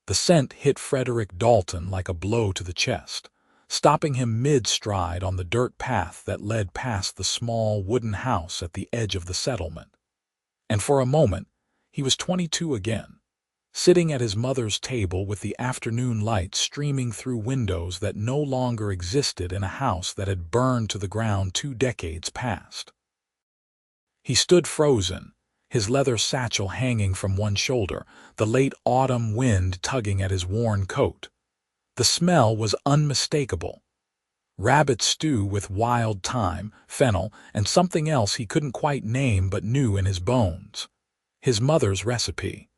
The scent hit Frederick Dalton like a blow to the chest, stopping him mid-stride on the dirt path that led past the small wooden house at the edge of the settlement. And for a moment, he was 22 again, sitting at his mother's table with the afternoon light streaming through windows that no longer existed in a house that had burned to the ground 2 decades past. He stood frozen, his leather satchel hanging from one shoulder, the late autumn wind tugging at his worn coat. The smell was unmistakable. Rabbit stew with wild thyme, fennel, and something else he couldn't quite name but knew in his bones. His mother's recipe.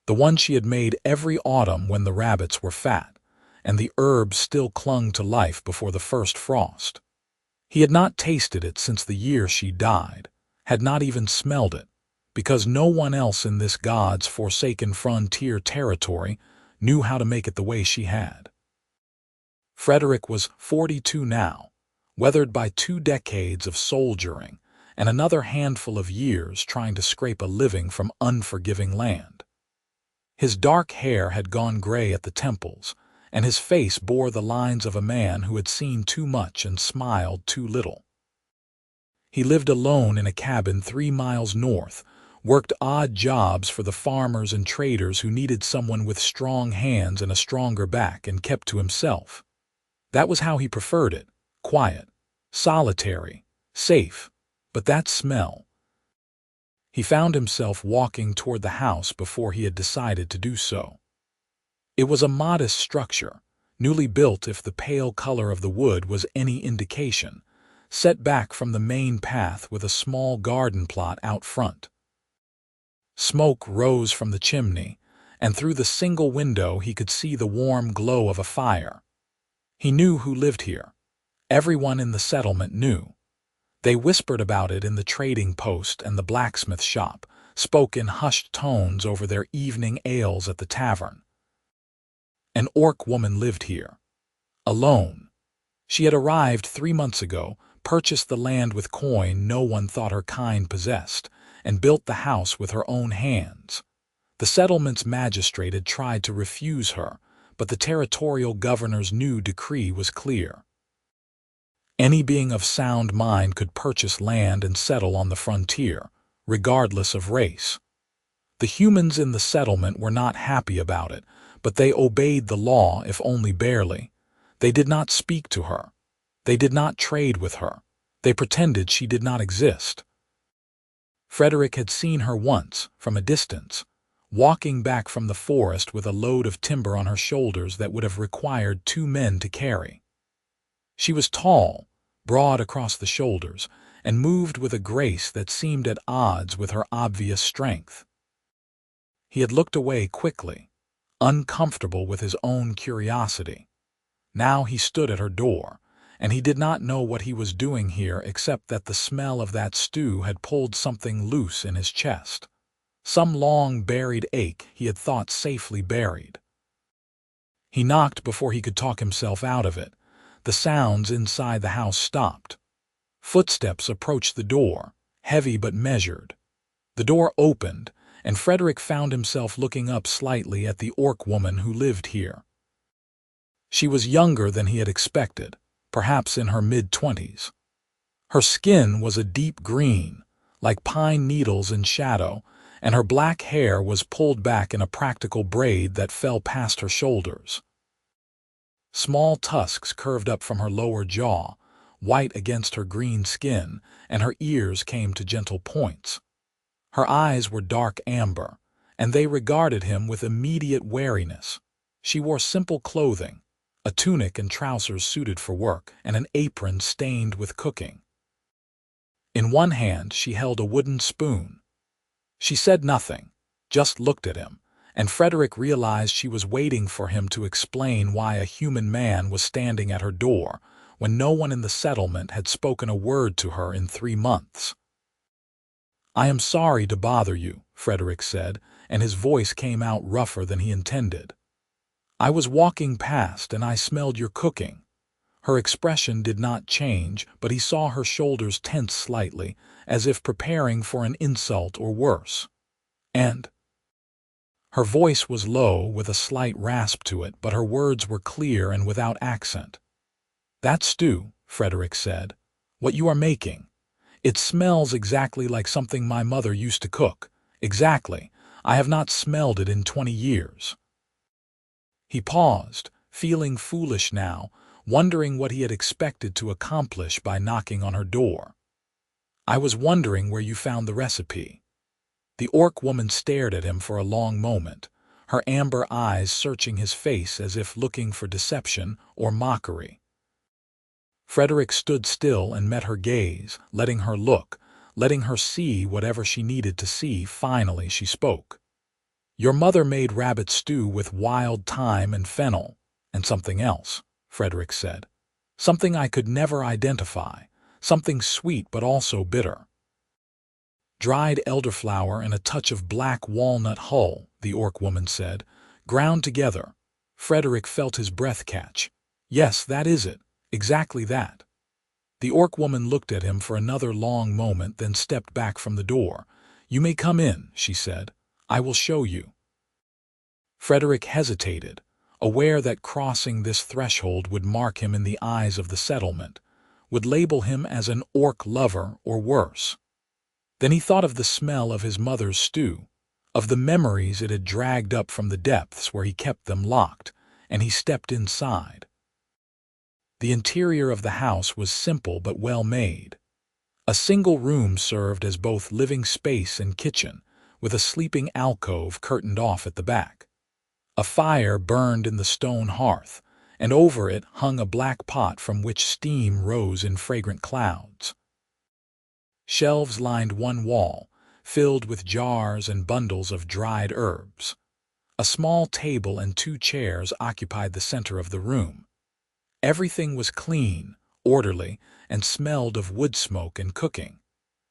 The one she had made every autumn when the rabbits were fat, and the herbs still clung to life before the first frost. He had not tasted it since the year she died, had not even smelled it, because no one else in this God's forsaken frontier territory knew how to make it the way she had. Frederick was 42 now, weathered by 2 decades of soldiering and another handful of years trying to scrape a living from unforgiving land. His dark hair had gone gray at the temples, and his face bore the lines of a man who had seen too much and smiled too little. He lived alone in a cabin 3 miles north, worked odd jobs for the farmers and traders who needed someone with strong hands and a stronger back, and kept to himself. That was how he preferred it, quiet, solitary, safe, but that smell. He found himself walking toward the house before he had decided to do so. It was a modest structure, newly built if the pale color of the wood was any indication, set back from the main path with a small garden plot out front. Smoke rose from the chimney, and through the single window he could see the warm glow of a fire. He knew who lived here. Everyone in the settlement knew. They whispered about it in the trading post and the blacksmith shop, spoke in hushed tones over their evening ales at the tavern. An orc woman lived here, alone. She had arrived 3 months ago, purchased the land with coin no one thought her kind possessed, and built the house with her own hands. The settlement's magistrate had tried to refuse her, but the territorial governor's new decree was clear. Any being of sound mind could purchase land and settle on the frontier, regardless of race. The humans in the settlement were not happy about it, but they obeyed the law, if only barely. They did not speak to her. They did not trade with her. They pretended she did not exist. Frederick had seen her once, from a distance, walking back from the forest with a load of timber on her shoulders that would have required 2 men to carry. She was tall, broad across the shoulders, and moved with a grace that seemed at odds with her obvious strength. He had looked away quickly, uncomfortable with his own curiosity. Now he stood at her door, and he did not know what he was doing here except that the smell of that stew had pulled something loose in his chest, some long-buried ache he had thought safely buried. He knocked before he could talk himself out of it. The sounds inside the house stopped. Footsteps approached the door, heavy but measured. The door opened, and Frederick found himself looking up slightly at the orc woman who lived here. She was younger than he had expected, perhaps in her mid-20s. Her skin was a deep green, like pine needles in shadow, and her black hair was pulled back in a practical braid that fell past her shoulders. Small tusks curved up from her lower jaw, white against her green skin, and her ears came to gentle points. Her eyes were dark amber, and they regarded him with immediate wariness. She wore simple clothing, a tunic and trousers suited for work, and an apron stained with cooking. In one hand she held a wooden spoon. She said nothing, just looked at him, and Frederick realized she was waiting for him to explain why a human man was standing at her door when no one in the settlement had spoken a word to her in 3 months. "I am sorry to bother you," Frederick said, and his voice came out rougher than he intended. "I was walking past and I smelled your cooking." Her expression did not change, but he saw her shoulders tense slightly, as if preparing for an insult or worse. "And Her voice was low with a slight rasp to it, but her words were clear and without accent. "That stew," Frederick said, "what you are making. It smells exactly like something my mother used to cook. Exactly. I have not smelled it in 20 years. He paused, feeling foolish now, wondering what he had expected to accomplish by knocking on her door. "I was wondering where you found the recipe." The orc woman stared at him for a long moment, her amber eyes searching his face as if looking for deception or mockery. Frederick stood still and met her gaze, letting her look, letting her see whatever she needed to see. Finally, she spoke. "Your mother made rabbit stew with wild thyme and fennel, and something else," Frederick said. "Something I could never identify, something sweet but also bitter." "Dried elderflower and a touch of black walnut hull," the orc woman said, "ground together." Frederick felt his breath catch. "Yes, that is it. Exactly that." The orc woman looked at him for another long moment, then stepped back from the door. "You may come in," she said. "I will show you." Frederick hesitated, aware that crossing this threshold would mark him in the eyes of the settlement, would label him as an orc lover or worse. Then he thought of the smell of his mother's stew, of the memories it had dragged up from the depths where he kept them locked, and he stepped inside. The interior of the house was simple but well made. A single room served as both living space and kitchen, with a sleeping alcove curtained off at the back. A fire burned in the stone hearth, and over it hung a black pot from which steam rose in fragrant clouds. Shelves lined one wall, filled with jars and bundles of dried herbs. A small table and 2 chairs occupied the center of the room. Everything was clean, orderly, and smelled of wood smoke and cooking.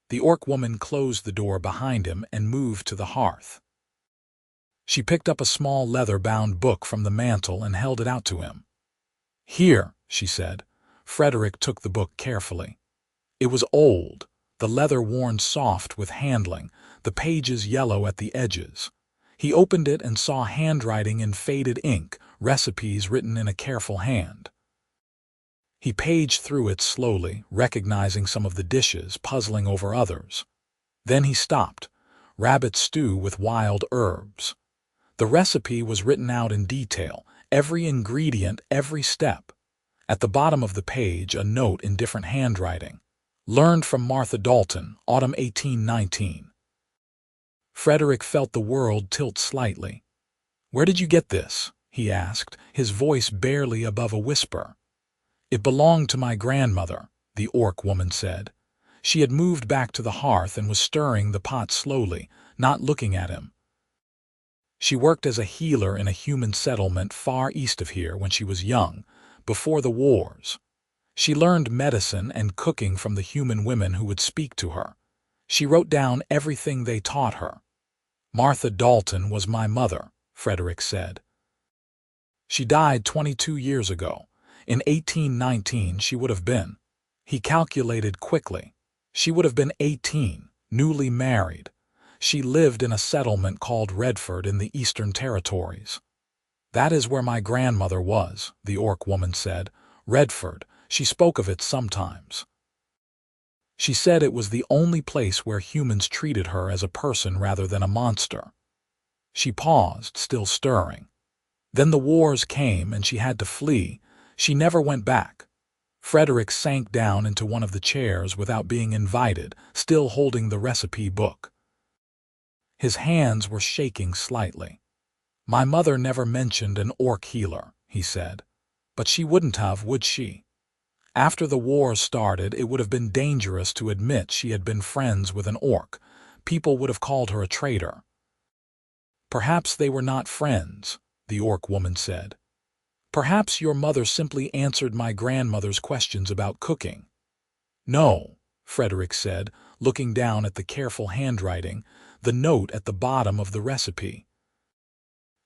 The orc woman closed the door behind him and moved to the hearth. She picked up a small leather-bound book from the mantel and held it out to him. "Here," she said. Frederick took the book carefully. It was old, the leather worn soft with handling, the pages yellow at the edges. He opened it and saw handwriting in faded ink, recipes written in a careful hand. He paged through it slowly, recognizing some of the dishes, puzzling over others. Then he stopped. Rabbit stew with wild herbs. The recipe was written out in detail, every ingredient, every step. At the bottom of the page, a note in different handwriting. "Learned from Martha Dalton, autumn 1819. Frederick felt the world tilt slightly. "Where did you get this?" he asked, his voice barely above a whisper. "It belonged to my grandmother," the orc woman said. She had moved back to the hearth and was stirring the pot slowly, not looking at him. "She worked as a healer in a human settlement far east of here when she was young, before the wars. She learned medicine and cooking from the human women who would speak to her. She wrote down everything they taught her." "Martha Dalton was my mother," Frederick said. "She died 22 years ago. In 1819 she would have been." He calculated quickly. She would have been 18, newly married. She lived in a settlement called Redford in the Eastern Territories. "That is where my grandmother was," the orc woman said. "Redford. She spoke of it sometimes. She said it was the only place where humans treated her as a person rather than a monster." She paused, still stirring. "Then the wars came and she had to flee. She never went back." Frederick sank down into one of the chairs without being invited, still holding the recipe book. His hands were shaking slightly. "My mother never mentioned an orc healer," he said. "But she wouldn't have, would she? After the war started, it would have been dangerous to admit she had been friends with an orc. People would have called her a traitor." "Perhaps they were not friends," the orc woman said. "Perhaps your mother simply answered my grandmother's questions about cooking." "No," Frederick said, looking down at the careful handwriting, the note at the bottom of the recipe.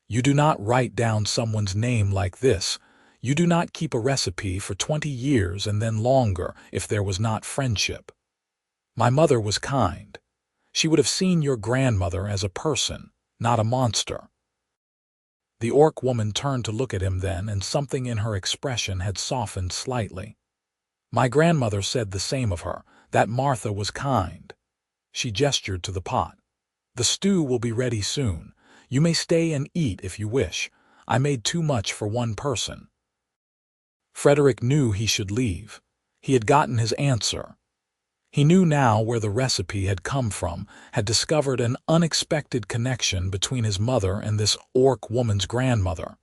"You do not write down someone's name like this. You do not keep a recipe for 20 years and then longer if there was not friendship. My mother was kind. She would have seen your grandmother as a person, not a monster. The orc woman turned to look at him then, and something in her expression had softened slightly. My grandmother said the same of her, that Martha was kind. She gestured to the pot. The stew will be ready soon. You may stay and eat if you wish. I made too much for one person. Frederick knew he should leave. He had gotten his answer. He knew now where the recipe had come from, had discovered an unexpected connection between his mother and this orc woman's grandmother.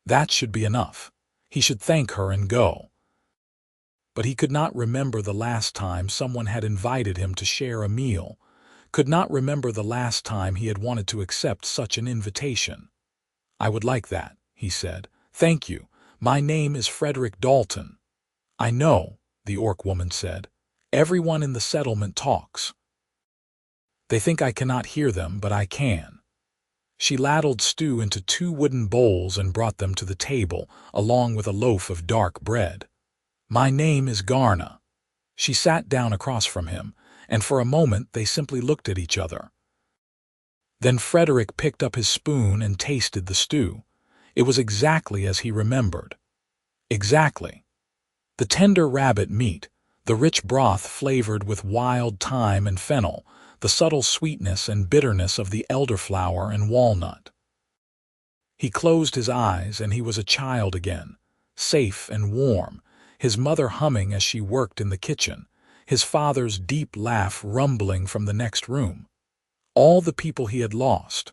That should be enough. He should thank her and go. But he could not remember the last time someone had invited him to share a meal, could not remember the last time he had wanted to accept such an invitation. I would like that, he said. Thank you. My name is Frederick Dalton. I know, the orc woman said. Everyone in the settlement talks. They think I cannot hear them, but I can. She ladled stew into 2 wooden bowls and brought them to the table, along with a loaf of dark bread. My name is Garna. She sat down across from him, and for a moment they simply looked at each other. Then Frederick picked up his spoon and tasted the stew. It was exactly as he remembered. Exactly. The tender rabbit meat, the rich broth flavored with wild thyme and fennel, the subtle sweetness and bitterness of the elderflower and walnut. He closed his eyes and he was a child again, safe and warm, his mother humming as she worked in the kitchen, his father's deep laugh rumbling from the next room. All the people he had lost,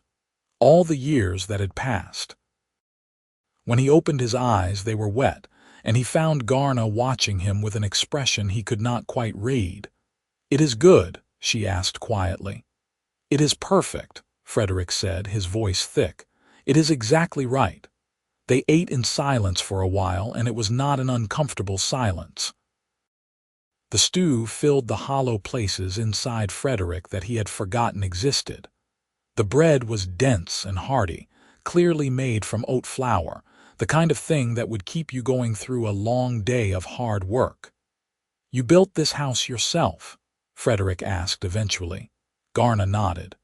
all the years that had passed. When he opened his eyes, they were wet, and he found Garna watching him with an expression he could not quite read. "It is good," she asked quietly. "It is perfect," Frederick said, his voice thick. "It is exactly right." They ate in silence for a while, and it was not an uncomfortable silence. The stew filled the hollow places inside Frederick that he had forgotten existed. The bread was dense and hearty, clearly made from oat flour, the kind of thing that would keep you going through a long day of hard work. "You built this house yourself?" Frederick asked eventually. Garna nodded.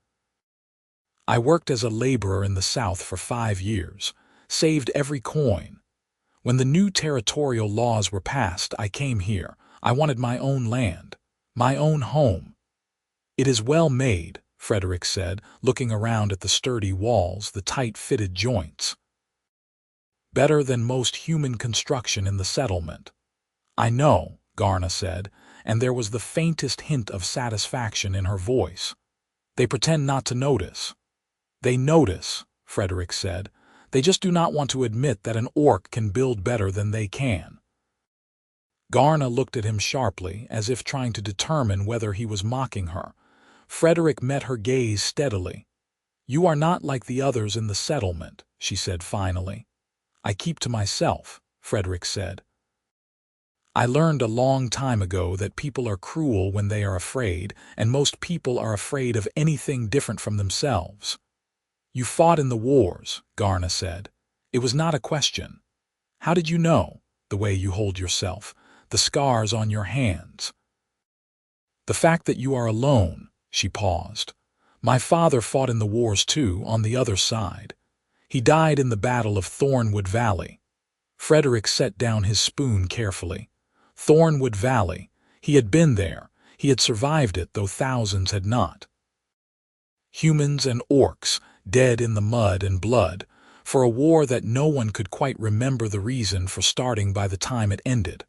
"I worked as a laborer in the South for 5 years, saved every coin. When the new territorial laws were passed, I came here. I wanted my own land, my own home." "It is well made," Frederick said, looking around at the sturdy walls, the tight-fitted joints. "Better than most human construction in the settlement." "I know," Garna said, and there was the faintest hint of satisfaction in her voice. "They pretend not to notice." "They notice," Frederick said. "They just do not want to admit that an orc can build better than they can." Garna looked at him sharply, as if trying to determine whether he was mocking her. Frederick met her gaze steadily. "You are not like the others in the settlement," she said finally. "I keep to myself," Frederick said. "I learned a long time ago that people are cruel when they are afraid, and most people are afraid of anything different from themselves." "You fought in the wars," Garna said. "It was not a question. How did you know? The way you hold yourself, the scars on your hands. The fact that you are alone." She paused. "My father fought in the wars too, on the other side. He died in the Battle of Thornwood Valley." Frederick set down his spoon carefully. Thornwood Valley. He had been there. He had survived it, though thousands had not. Humans and orcs, dead in the mud and blood, for a war that no one could quite remember the reason for starting by the time it ended.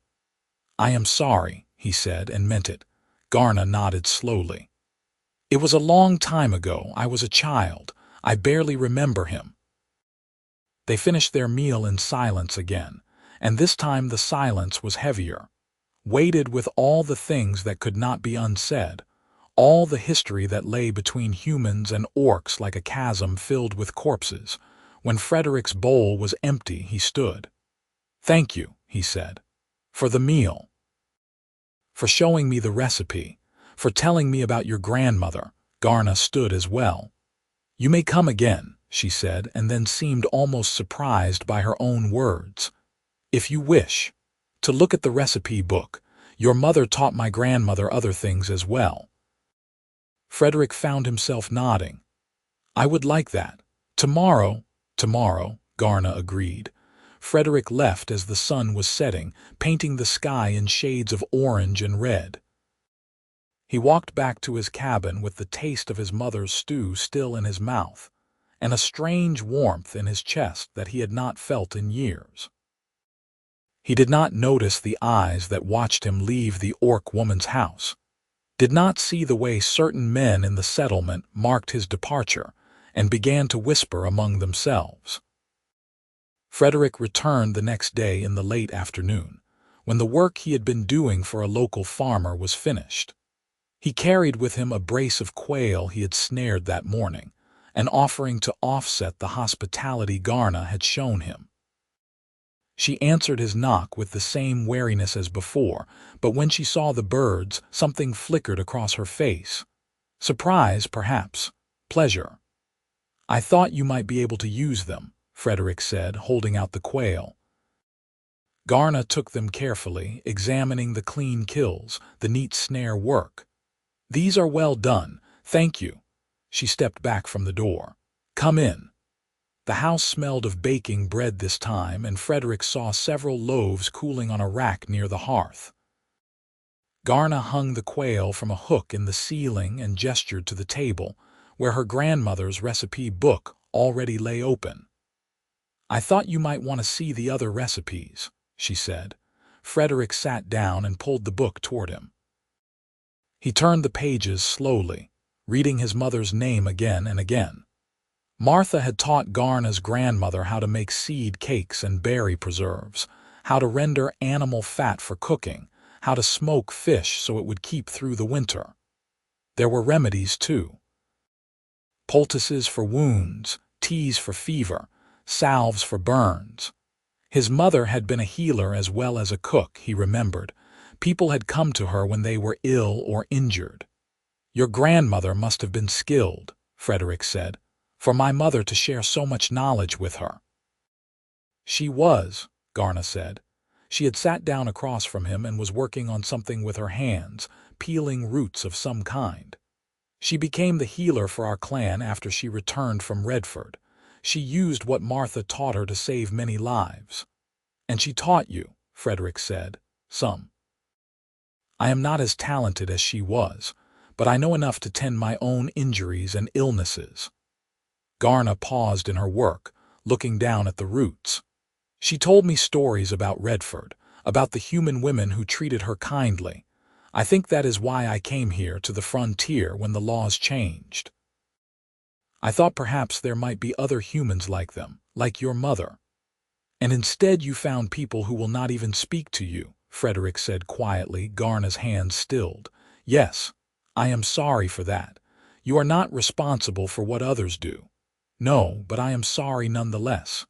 "I am sorry," he said, and meant it. Garna nodded slowly. "It was a long time ago. I was a child. I barely remember him." They finished their meal in silence again, and this time the silence was heavier, weighted with all the things that could not be unsaid, all the history that lay between humans and orcs like a chasm filled with corpses. When Frederick's bowl was empty, he stood. "Thank you," he said, "for the meal, for showing me the recipe, for telling me about your grandmother." Garna stood as well. "You may come again," she said, and then seemed almost surprised by her own words. "If you wish, to look at the recipe book. Your mother taught my grandmother other things as well." Frederick found himself nodding. "I would like that. Tomorrow, Tomorrow, Garna agreed. Frederick left as the sun was setting, painting the sky in shades of orange and red. He walked back to his cabin with the taste of his mother's stew still in his mouth, and a strange warmth in his chest that he had not felt in years. He did not notice the eyes that watched him leave the orc woman's house, did not see the way certain men in the settlement marked his departure and began to whisper among themselves. Frederick returned the next day in the late afternoon, when the work he had been doing for a local farmer was finished. He carried with him a brace of quail he had snared that morning, an offering to offset the hospitality Garna had shown him. She answered his knock with the same wariness as before, but when she saw the birds, something flickered across her face. Surprise, perhaps. Pleasure. "I thought you might be able to use them," Frederick said, holding out the quail. Garna took them carefully, examining the clean kills, the neat snare work. "These are well done, thank you." She stepped back from the door. "Come in." The house smelled of baking bread this time, and Frederick saw several loaves cooling on a rack near the hearth. Garna hung the quail from a hook in the ceiling and gestured to the table, where her grandmother's recipe book already lay open. "I thought you might want to see the other recipes," she said. Frederick sat down and pulled the book toward him. He turned the pages slowly, reading his mother's name again and again. Martha had taught Garna's grandmother how to make seed cakes and berry preserves, how to render animal fat for cooking, how to smoke fish so it would keep through the winter. There were remedies, too. Poultices for wounds, teas for fever, salves for burns. His mother had been a healer as well as a cook, he remembered. People had come to her when they were ill or injured. "Your grandmother must have been skilled," Frederick said, "for my mother to share so much knowledge with her." "She was," Garna said. She had sat down across from him and was working on something with her hands, peeling roots of some kind. "She became the healer for our clan after she returned from Redford. She used what Martha taught her to save many lives." "And she taught you," Frederick said, "some." "I am not as talented as she was, but I know enough to tend my own injuries and illnesses." Garna paused in her work, looking down at the roots. "She told me stories about Redford, about the human women who treated her kindly. I think that is why I came here to the frontier when the laws changed. I thought perhaps there might be other humans like them, like your mother. And instead you found people who will not even speak to you," Frederick said quietly, Garna's hands stilled. "Yes, I am sorry for that. You are not responsible for what others do. No, but I am sorry nonetheless."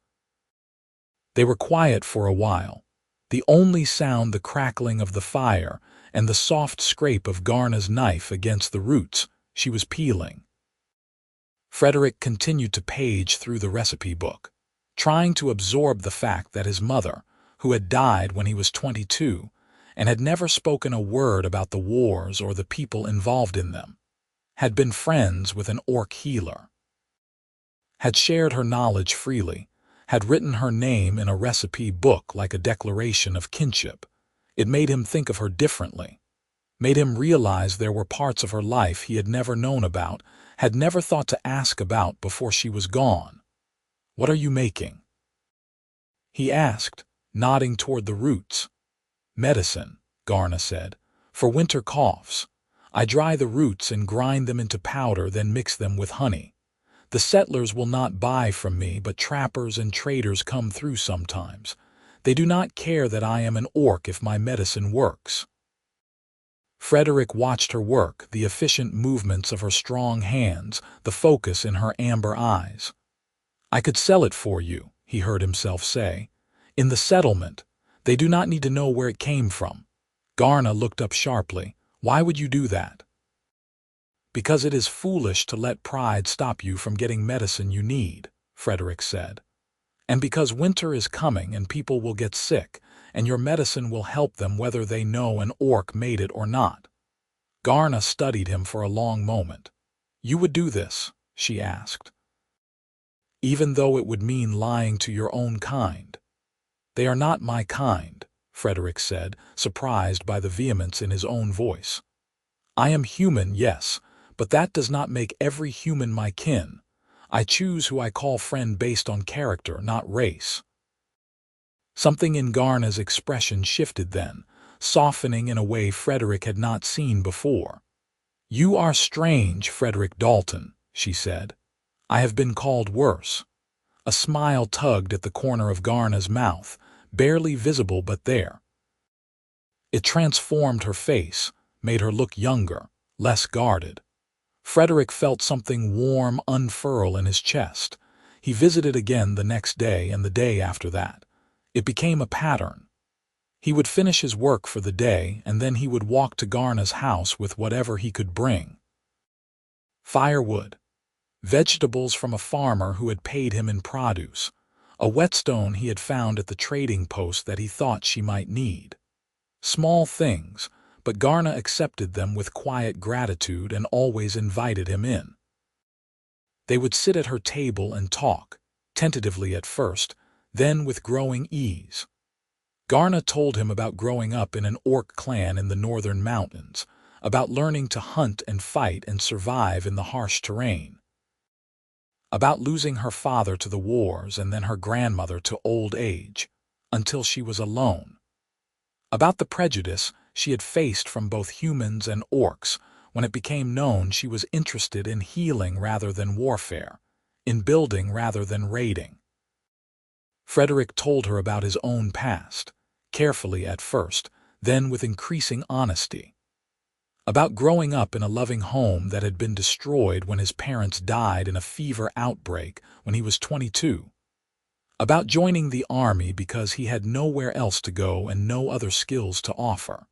They were quiet for a while, the only sound the crackling of the fire and the soft scrape of Garna's knife against the roots she was peeling. Frederick continued to page through the recipe book, trying to absorb the fact that his mother, who had died when he was 22 and had never spoken a word about the wars or the people involved in them, had been friends with an orc healer, had shared her knowledge freely, had written her name in a recipe book like a declaration of kinship. It made him think of her differently, made him realize there were parts of her life he had never known about, had never thought to ask about before she was gone. "What are you making?" he asked, nodding toward the roots. "Medicine," Garna said, "for winter coughs. I dry the roots and grind them into powder, then mix them with honey. The settlers will not buy from me, but trappers and traders come through sometimes. They do not care that I am an orc if my medicine works." Frederick watched her work, the efficient movements of her strong hands, the focus in her amber eyes. "I could sell it for you," he heard himself say. "In the settlement, they do not need to know where it came from." Garna looked up sharply. "Why would you do that?" "Because it is foolish to let pride stop you from getting medicine you need," Frederick said. "And because winter is coming and people will get sick, and your medicine will help them whether they know an orc made it or not." Garna studied him for a long moment. "You would do this?" she asked. even though it would mean lying to your own kind. They are not my kind, Frederick said, surprised by the vehemence in his own voice. I am human, yes, but that does not make every human my kin. I choose who I call friend based on character, not race. Something in Garna's expression shifted then, softening in a way Frederick had not seen before. You are strange, Frederick Dalton, she said. I have been called worse. A smile tugged at the corner of Garna's mouth, barely visible but there. It transformed her face, made her look younger, less guarded. Frederick felt something warm unfurl in his chest. He visited again the next day and the day after that. It became a pattern. He would finish his work for the day, and then he would walk to Garna's house with whatever he could bring. Firewood, vegetables from a farmer who had paid him in produce, a whetstone he had found at the trading post that he thought she might need. Small things, but Garna accepted them with quiet gratitude and always invited him in. They would sit at her table and talk, tentatively at first, then with growing ease. Garna told him about growing up in an orc clan in the northern mountains, about learning to hunt and fight and survive in the harsh terrain, about losing her father to the wars and then her grandmother to old age, until she was alone, about the prejudice she had faced from both humans and orcs when it became known she was interested in healing rather than warfare, in building rather than raiding. Frederick told her about his own past, carefully at first, then with increasing honesty. About growing up in a loving home that had been destroyed when his parents died in a fever outbreak when he was 22. About joining the army because he had nowhere else to go and no other skills to offer.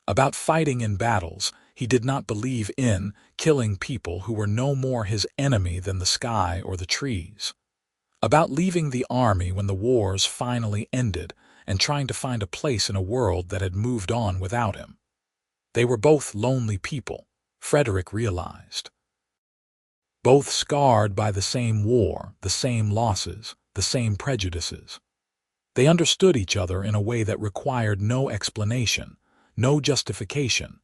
About fighting in battles he did not believe in, killing people who were no more his enemy than the sky or the trees. About leaving the army when the wars finally ended and trying to find a place in a world that had moved on without him. They were both lonely people, Frederick realized. Both scarred by the same war, the same losses, the same prejudices. They understood each other in a way that required no explanation, no justification.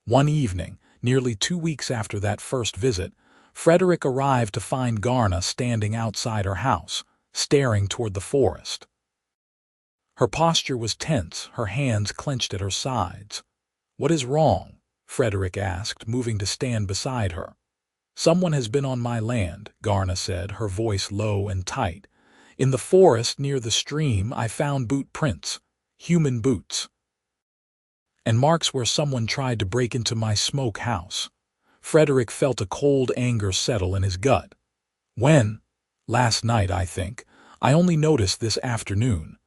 One evening, nearly 2 weeks after that first visit, Frederick arrived to find Garna standing outside her house, staring toward the forest. Her posture was tense, her hands clenched at her sides. "What is wrong?" Frederick asked, moving to stand beside her. "Someone has been on my land," Garna said, her voice low and tight. "In the forest near the stream I found boot prints, human boots, and marks where someone tried to break into my smoke house." Frederick felt a cold anger settle in his gut. "When?" "Last night, I think. I only noticed this afternoon."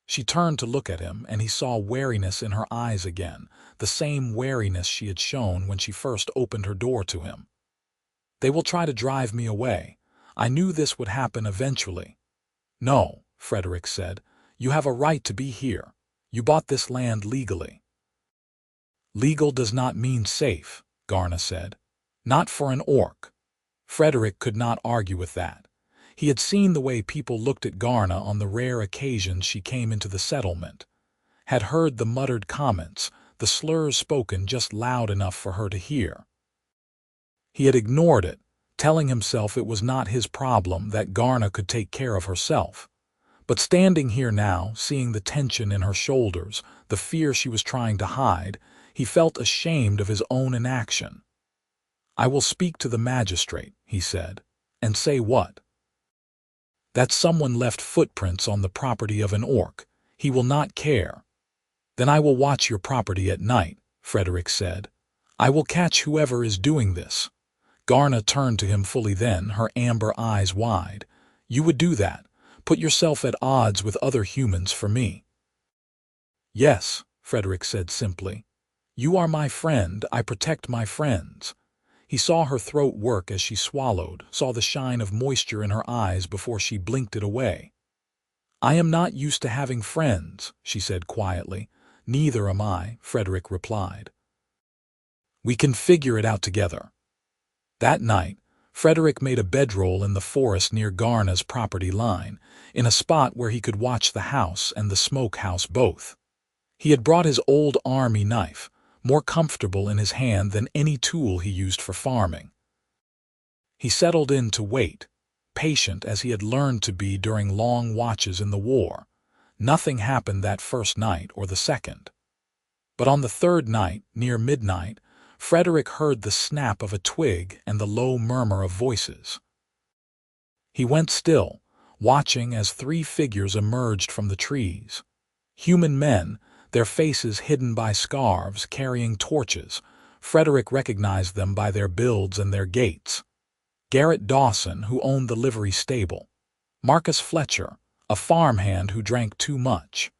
She turned to look at him, and he saw wariness in her eyes again, the same wariness she had shown when she first opened her door to him. "They will try to drive me away. I knew this would happen eventually." "No," Frederick said. "You have a right to be here. You bought this land legally." "Legal does not mean safe," Garna said. "Not for an orc." Frederick could not argue with that. He had seen the way people looked at Garna on the rare occasions she came into the settlement, had heard the muttered comments, the slurs spoken just loud enough for her to hear. He had ignored it, telling himself it was not his problem, that Garna could take care of herself. But standing here now, seeing the tension in her shoulders, the fear she was trying to hide, he felt ashamed of his own inaction. "I will speak to the magistrate," he said. "And say what?" "That someone left footprints on the property of an orc. He will not care." "Then I will watch your property at night," Frederick said. "I will catch whoever is doing this." Garna turned to him fully then, her amber eyes wide. "You would do that? Put yourself at odds with other humans for me?" "Yes," Frederick said simply. "You are my friend, I protect my friends." He saw her throat work as she swallowed, saw the shine of moisture in her eyes before she blinked it away. "I am not used to having friends," she said quietly. "Neither am I," Frederick replied. "We can figure it out together." That night, Frederick made a bedroll in the forest near Garna's property line, in a spot where he could watch the house and the smokehouse both. He had brought his old army knife, more comfortable in his hand than any tool he used for farming. He settled in to wait, patient as he had learned to be during long watches in the war. Nothing happened that first night or the second. But on the third night, near midnight, Frederick heard the snap of a twig and the low murmur of voices. He went still, watching as three figures emerged from the trees. Human men, their faces hidden by scarves, carrying torches. Frederick recognized them by their builds and their gaits. Garrett Dawson, who owned the livery stable. Marcus Fletcher, a farmhand who drank too much.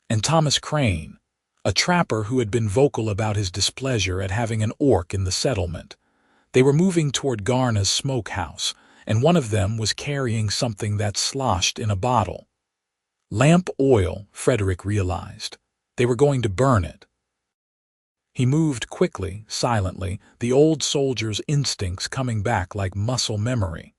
And Thomas Crane, a trapper who had been vocal about his displeasure at having an orc in the settlement. They were moving toward Garna's smokehouse, and one of them was carrying something that sloshed in a bottle. Lamp oil, Frederick realized. They were going to burn it. He moved quickly, silently, the old soldier's instincts coming back like muscle memory.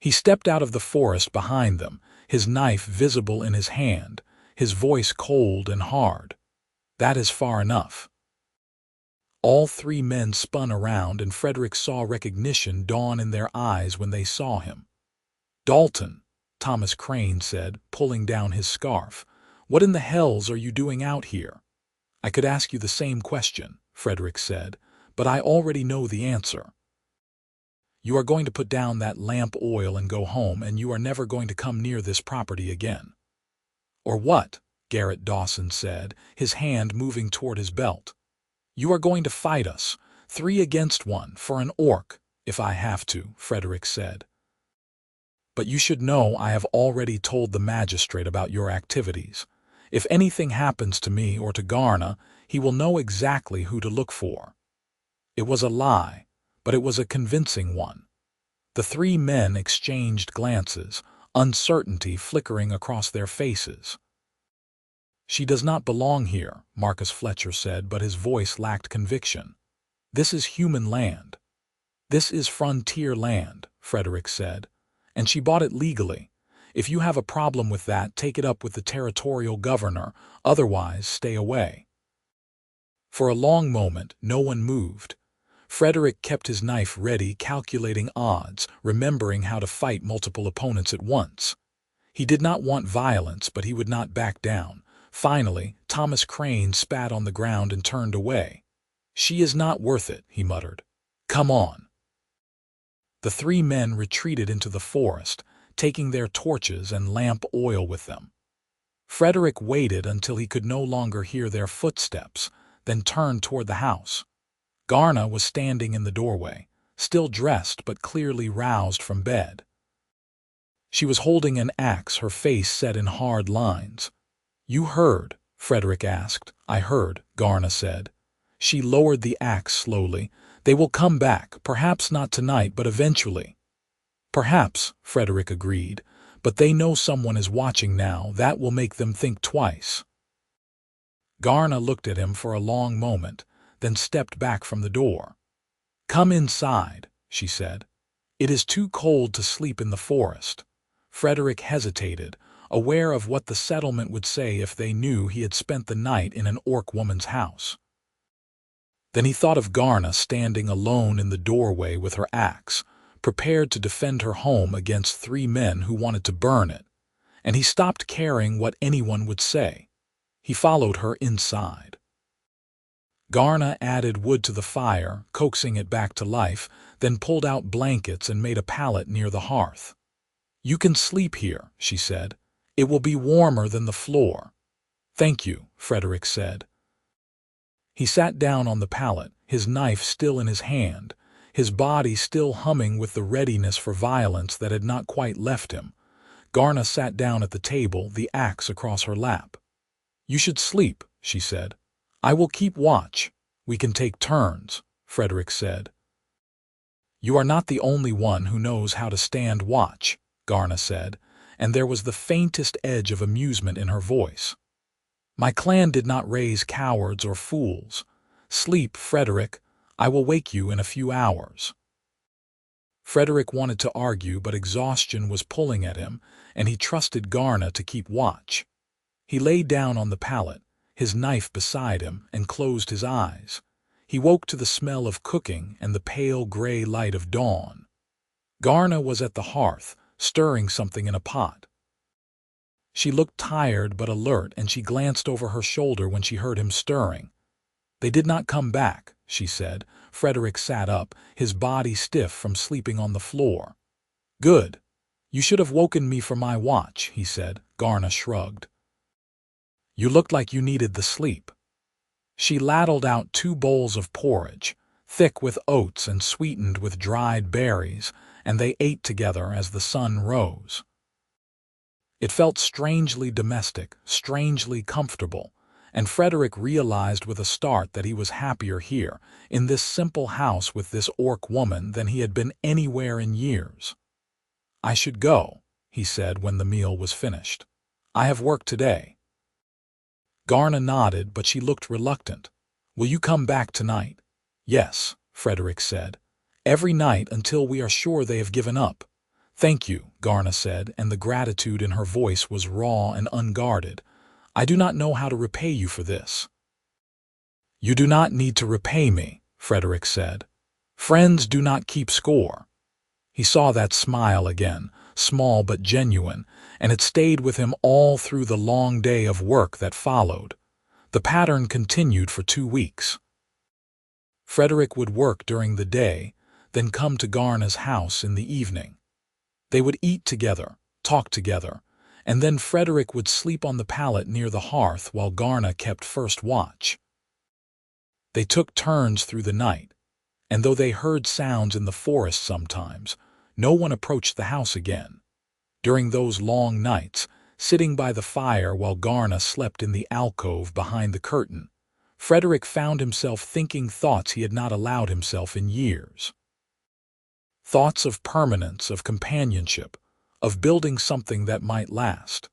He stepped out of the forest behind them, his knife visible in his hand, his voice cold and hard. "That is far enough." All three men spun around, and Frederick saw recognition dawn in their eyes when they saw him. "Dalton," Thomas Crane said, pulling down his scarf. "What in the hells are you doing out here?" "I could ask you the same question," Frederick said, "but I already know the answer. You are going to put down that lamp oil and go home, and you are never going to come near this property again." "Or what?" Garrett Dawson said, his hand moving toward his belt. "You are going to fight us, 3 against 1, for an orc, if I have to," Frederick said. "But you should know I have already told the magistrate about your activities. If anything happens to me or to Garna, he will know exactly who to look for." It was a lie, but it was a convincing one. The three men exchanged glances, uncertainty flickering across their faces. "She does not belong here," Marcus Fletcher said, but his voice lacked conviction. "This is human land." "This is frontier land," Frederick said, "and she bought it legally. If you have a problem with that, take it up with the territorial governor, otherwise stay away." For a long moment, no one moved. Frederick kept his knife ready, calculating odds, remembering how to fight multiple opponents at once. He did not want violence, but he would not back down. Finally, Thomas Crane spat on the ground and turned away. "She is not worth it," he muttered. "Come on." The three men retreated into the forest, taking their torches and lamp oil with them. Frederick waited until he could no longer hear their footsteps, then turned toward the house. Garna was standing in the doorway, still dressed but clearly roused from bed. She was holding an axe, her face set in hard lines. "You heard?" Frederick asked. "I heard," Garna said. She lowered the axe slowly. "They will come back, perhaps not tonight, but eventually." "Perhaps," Frederick agreed, "but they know someone is watching now. That will make them think twice." Garna looked at him for a long moment, then stepped back from the door. "Come inside," she said. "It is too cold to sleep in the forest." Frederick hesitated, aware of what the settlement would say if they knew he had spent the night in an orc woman's house. Then he thought of Garna standing alone in the doorway with her axe, prepared to defend her home against three men who wanted to burn it, and he stopped caring what anyone would say. He followed her inside. Garna added wood to the fire, coaxing it back to life, then pulled out blankets and made a pallet near the hearth. "You can sleep here," she said. "It will be warmer than the floor." "Thank you," Frederick said. He sat down on the pallet, his knife still in his hand, his body still humming with the readiness for violence that had not quite left him. Garna sat down at the table, the axe across her lap. "You should sleep," she said. "I will keep watch. We can take turns," Frederick said. "You are not the only one who knows how to stand watch," Garna said, and there was the faintest edge of amusement in her voice. "My clan did not raise cowards or fools. Sleep, Frederick. I will wake you in a few hours." Frederick wanted to argue, but exhaustion was pulling at him, and he trusted Garna to keep watch. He lay down on the pallet, his knife beside him, and closed his eyes. He woke to the smell of cooking and the pale gray light of dawn. Garna was at the hearth, stirring something in a pot. She looked tired but alert, and she glanced over her shoulder when she heard him stirring. "They did not come back," she said. Frederick sat up, his body stiff from sleeping on the floor. "Good. You should have woken me for my watch," he said. Garna shrugged. "You looked like you needed the sleep." She ladled out 2 bowls of porridge, thick with oats and sweetened with dried berries, and they ate together as the sun rose. It felt strangely domestic, strangely comfortable, and Frederick realized with a start that he was happier here, in this simple house with this orc woman, than he had been anywhere in years. "I should go," he said when the meal was finished. "I have work today." Garna nodded, but she looked reluctant. "Will you come back tonight?" "Yes," Frederick said. "Every night until we are sure they have given up." "Thank you," Garna said, and the gratitude in her voice was raw and unguarded. "I do not know how to repay you for this." "You do not need to repay me," Frederick said. "Friends do not keep score." He saw that smile again, small but genuine, and it stayed with him all through the long day of work that followed. The pattern continued for 2 weeks. Frederick would work during the day, then come to Garna's house in the evening. They would eat together, talk together, and then Frederick would sleep on the pallet near the hearth while Garna kept first watch. They took turns through the night, and though they heard sounds in the forest sometimes, no one approached the house again. During those long nights, sitting by the fire while Garna slept in the alcove behind the curtain, Frederick found himself thinking thoughts he had not allowed himself in years. Thoughts of permanence, of companionship, of building something that might last.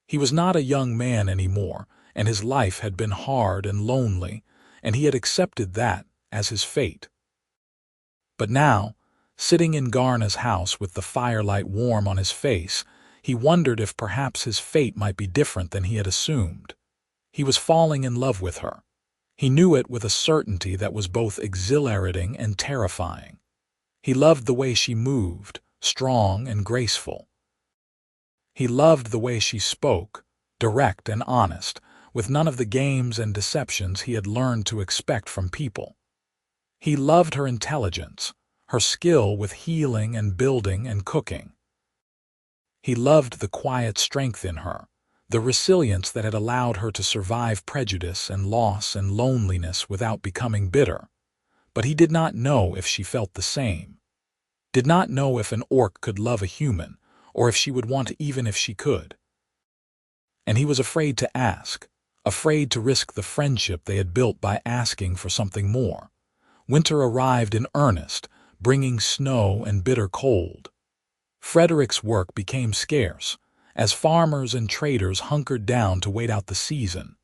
He was not a young man anymore, and his life had been hard and lonely, and he had accepted that as his fate. But now, sitting in Garna's house with the firelight warm on his face, he wondered if perhaps his fate might be different than he had assumed. He was falling in love with her. He knew it with a certainty that was both exhilarating and terrifying. He loved the way she moved, strong and graceful. He loved the way she spoke, direct and honest, with none of the games and deceptions he had learned to expect from people. He loved her intelligence, her skill with healing and building and cooking. He loved the quiet strength in her, the resilience that had allowed her to survive prejudice and loss and loneliness without becoming bitter. But he did not know if she felt the same. Did not know if an orc could love a human, or if she would want to, even if she could. And he was afraid to ask, afraid to risk the friendship they had built by asking for something more. Winter arrived in earnest, bringing snow and bitter cold. Frederick's work became scarce, as farmers and traders hunkered down to wait out the season.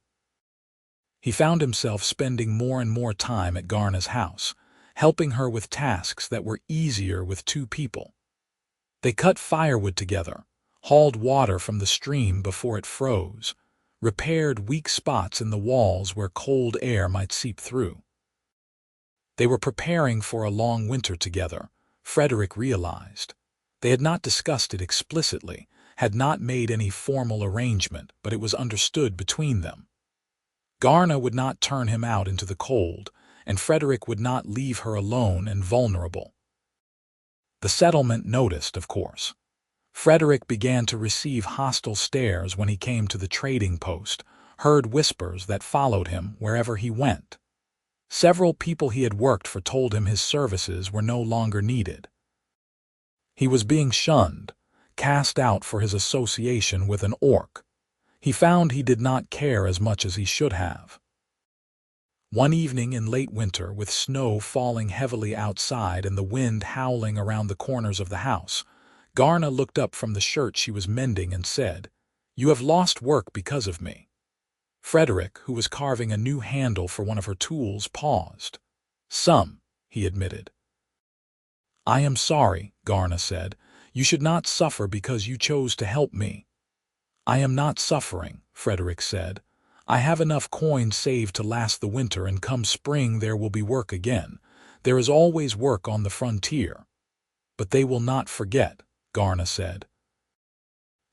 He found himself spending more and more time at Garna's house, helping her with tasks that were easier with 2 people. They cut firewood together, hauled water from the stream before it froze, repaired weak spots in the walls where cold air might seep through. They were preparing for a long winter together, Frederick realized. They had not discussed it explicitly, had not made any formal arrangement, but it was understood between them. Garna would not turn him out into the cold, and Frederick would not leave her alone and vulnerable. The settlement noticed, of course. Frederick began to receive hostile stares when he came to the trading post, heard whispers that followed him wherever he went. Several people he had worked for told him his services were no longer needed. He was being shunned, cast out for his association with an orc. He found he did not care as much as he should have. One evening in late winter, with snow falling heavily outside and the wind howling around the corners of the house, Garna looked up from the shirt she was mending and said, "You have lost work because of me." Frederick, who was carving a new handle for one of her tools, paused. "Some," he admitted. I am sorry, Garna said. You should not suffer because you chose to help me. I am not suffering, Frederick said. I have enough coins saved to last the winter, and come spring there will be work again. There is always work on the frontier. But they will not forget, Garna said.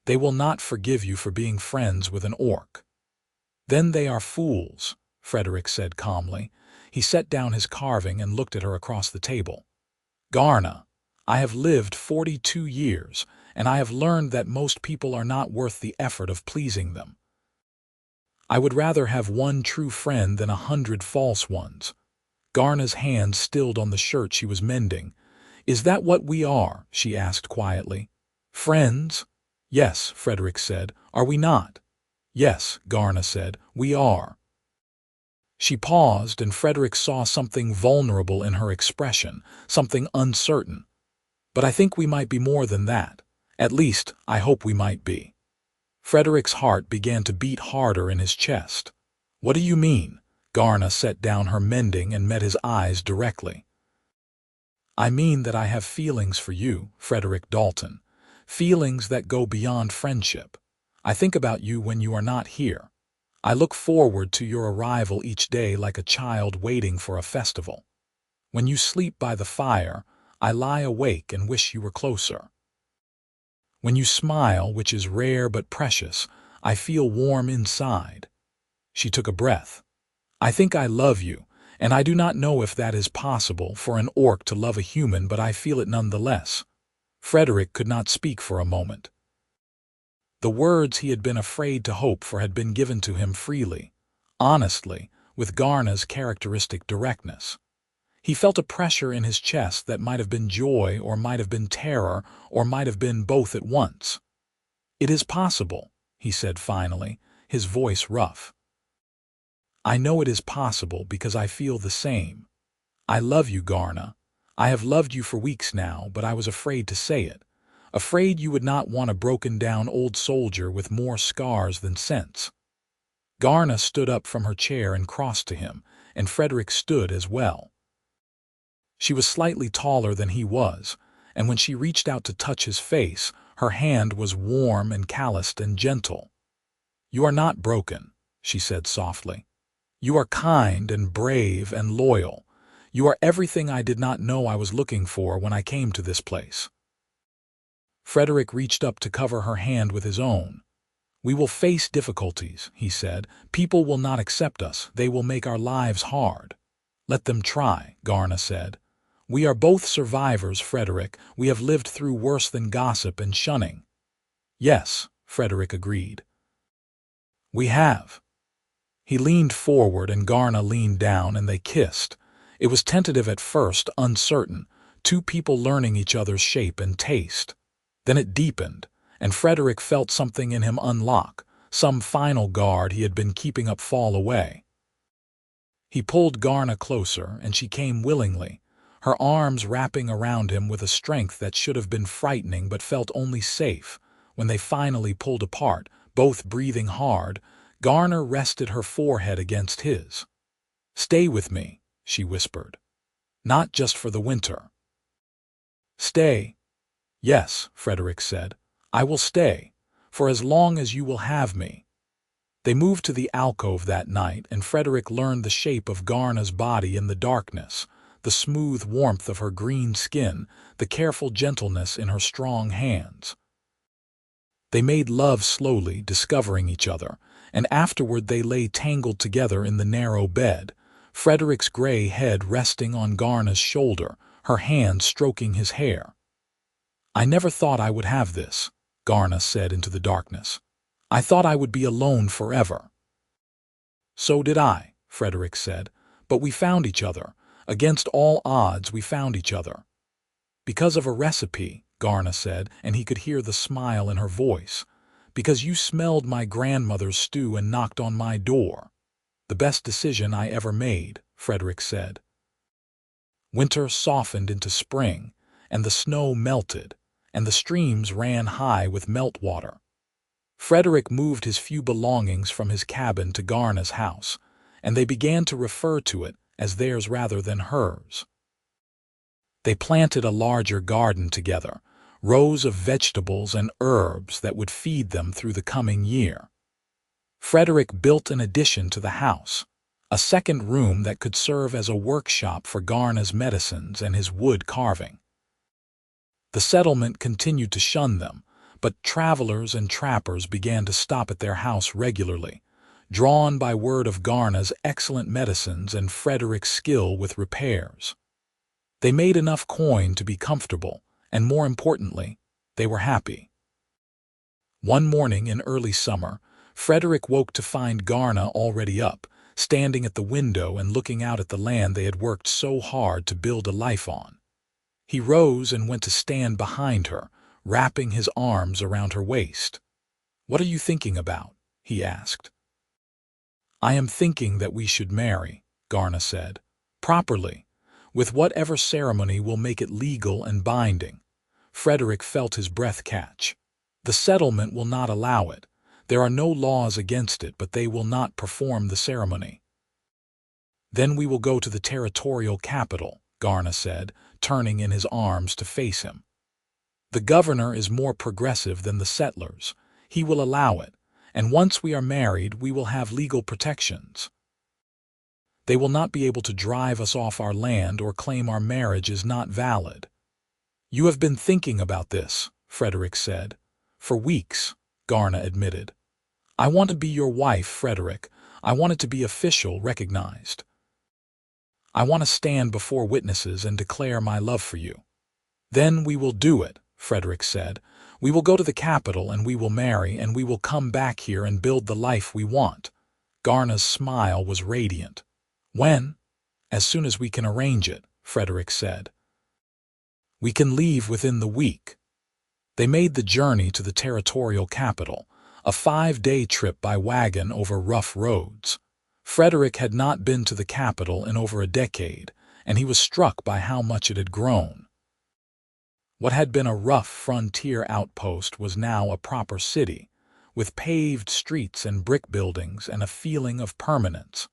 They will not forgive you for being friends with an orc. Then they are fools, Frederick said calmly. He set down his carving and looked at her across the table. Garna, I have lived 42 years, and I have learned that most people are not worth the effort of pleasing them. I would rather have one true friend than 100 false ones. Garna's hand stilled on the shirt she was mending. Is that what we are? She asked quietly. Friends? Yes, Frederick said. Are we not? Yes, Garna said. We are. She paused, and Frederick saw something vulnerable in her expression, something uncertain. But I think we might be more than that. At least, I hope we might be. Frederick's heart began to beat harder in his chest. What do you mean? Garna set down her mending and met his eyes directly. I mean that I have feelings for you, Frederick Dalton. Feelings that go beyond friendship. I think about you when you are not here. I look forward to your arrival each day like a child waiting for a festival. When you sleep by the fire, I lie awake and wish you were closer. When you smile, which is rare but precious, I feel warm inside. She took a breath. I think I love you, and I do not know if that is possible for an orc to love a human, but I feel it nonetheless. Frederick could not speak for a moment. The words he had been afraid to hope for had been given to him freely, honestly, with Garna's characteristic directness. He felt a pressure in his chest that might have been joy, or might have been terror, or might have been both at once. It is possible, he said finally, his voice rough. I know it is possible because I feel the same. I love you, Garna. I have loved you for weeks now, but I was afraid to say it. Afraid you would not want a broken-down old soldier with more scars than sense. Garna stood up from her chair and crossed to him, and Frederick stood as well. She was slightly taller than he was, and when she reached out to touch his face, her hand was warm and calloused and gentle. You are not broken, she said softly. You are kind and brave and loyal. You are everything I did not know I was looking for when I came to this place. Frederick reached up to cover her hand with his own. We will face difficulties, he said. People will not accept us. They will make our lives hard. Let them try, Garna said. We are both survivors, Frederick. We have lived through worse than gossip and shunning. Yes, Frederick agreed. We have. He leaned forward and Garna leaned down, and they kissed. It was tentative at first, uncertain, two people learning each other's shape and taste. Then it deepened, and Frederick felt something in him unlock, some final guard he had been keeping up fall away. He pulled Garna closer, and she came willingly, her arms wrapping around him with a strength that should have been frightening but felt only safe. When they finally pulled apart, both breathing hard, Garna rested her forehead against his. Stay with me, she whispered. Not just for the winter. Stay. Yes, Frederick said. I will stay, for as long as you will have me. They moved to the alcove that night, and Frederick learned the shape of Garna's body in the darkness, the smooth warmth of her green skin, the careful gentleness in her strong hands. They made love slowly, discovering each other, and afterward they lay tangled together in the narrow bed, Frederick's gray head resting on Garna's shoulder, her hand stroking his hair. I never thought I would have this, Garna said into the darkness. I thought I would be alone forever. So did I, Frederick said, but we found each other. Against all odds, we found each other. Because of a recipe, Garna said, and he could hear the smile in her voice. Because you smelled my grandmother's stew and knocked on my door. The best decision I ever made, Frederick said. Winter softened into spring, and the snow melted, and the streams ran high with meltwater. Frederick moved his few belongings from his cabin to Garna's house, and they began to refer to it as theirs rather than hers. They planted a larger garden together, rows of vegetables and herbs that would feed them through the coming year. Frederick built an addition to the house, a second room that could serve as a workshop for Garna's medicines and his wood carving. The settlement continued to shun them, but travelers and trappers began to stop at their house regularly, drawn by word of Garna's excellent medicines and Frederick's skill with repairs. They made enough coin to be comfortable, and more importantly, they were happy. One morning in early summer, Frederick woke to find Garna already up, standing at the window and looking out at the land they had worked so hard to build a life on. He rose and went to stand behind her, wrapping his arms around her waist. "What are you thinking about?" he asked. "I am thinking that we should marry," Garna said, "properly, with whatever ceremony will make it legal and binding." Frederick felt his breath catch. "The settlement will not allow it. There are no laws against it, but they will not perform the ceremony." "Then we will go to the territorial capital," Garna said, turning in his arms to face him. "The governor is more progressive than the settlers. He will allow it, and once we are married, we will have legal protections. They will not be able to drive us off our land or claim our marriage is not valid." "You have been thinking about this," Frederick said. "For weeks," Garna admitted. "I want to be your wife, Frederick. I want it to be official, recognized. I want to stand before witnesses and declare my love for you." "Then we will do it," Frederick said. "We will go to the capital and we will marry and we will come back here and build the life we want." Garna's smile was radiant. "When?" "As soon as we can arrange it," Frederick said. "We can leave within the week." They made the journey to the territorial capital, a 5-day trip by wagon over rough roads. Frederick had not been to the capital in over a decade, and he was struck by how much it had grown. What had been a rough frontier outpost was now a proper city, with paved streets and brick buildings and a feeling of permanence.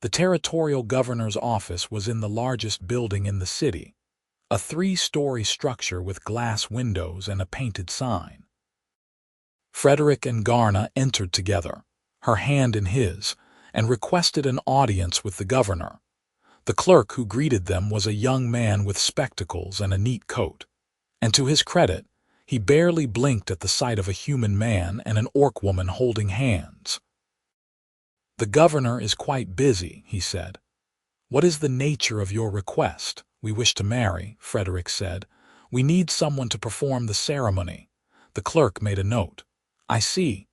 The territorial governor's office was in the largest building in the city, a 3-story structure with glass windows and a painted sign. Frederick and Garna entered together, her hand in his, and requested an audience with the governor. The clerk who greeted them was a young man with spectacles and a neat coat, and to his credit, he barely blinked at the sight of a human man and an orc woman holding hands. "The governor is quite busy," he said. "What is the nature of your request?" "We wish to marry," Frederick said. "We need someone to perform the ceremony." The clerk made a note. "I see.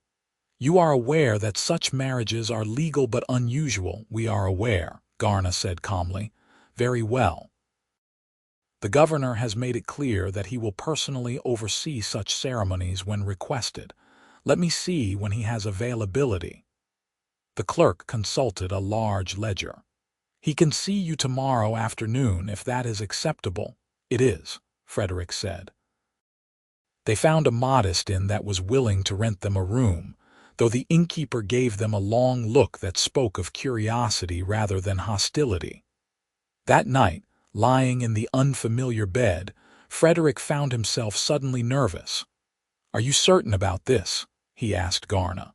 You are aware that such marriages are legal but unusual." "We are aware," Garna said calmly. "Very well. The governor has made it clear that he will personally oversee such ceremonies when requested. Let me see when he has availability." The clerk consulted a large ledger. "He can see you tomorrow afternoon if that is acceptable." "It is," Frederick said. They found a modest inn that was willing to rent them a room, though the innkeeper gave them a long look that spoke of curiosity rather than hostility. That night, lying in the unfamiliar bed, Frederick found himself suddenly nervous. "Are you certain about this?" he asked Garna.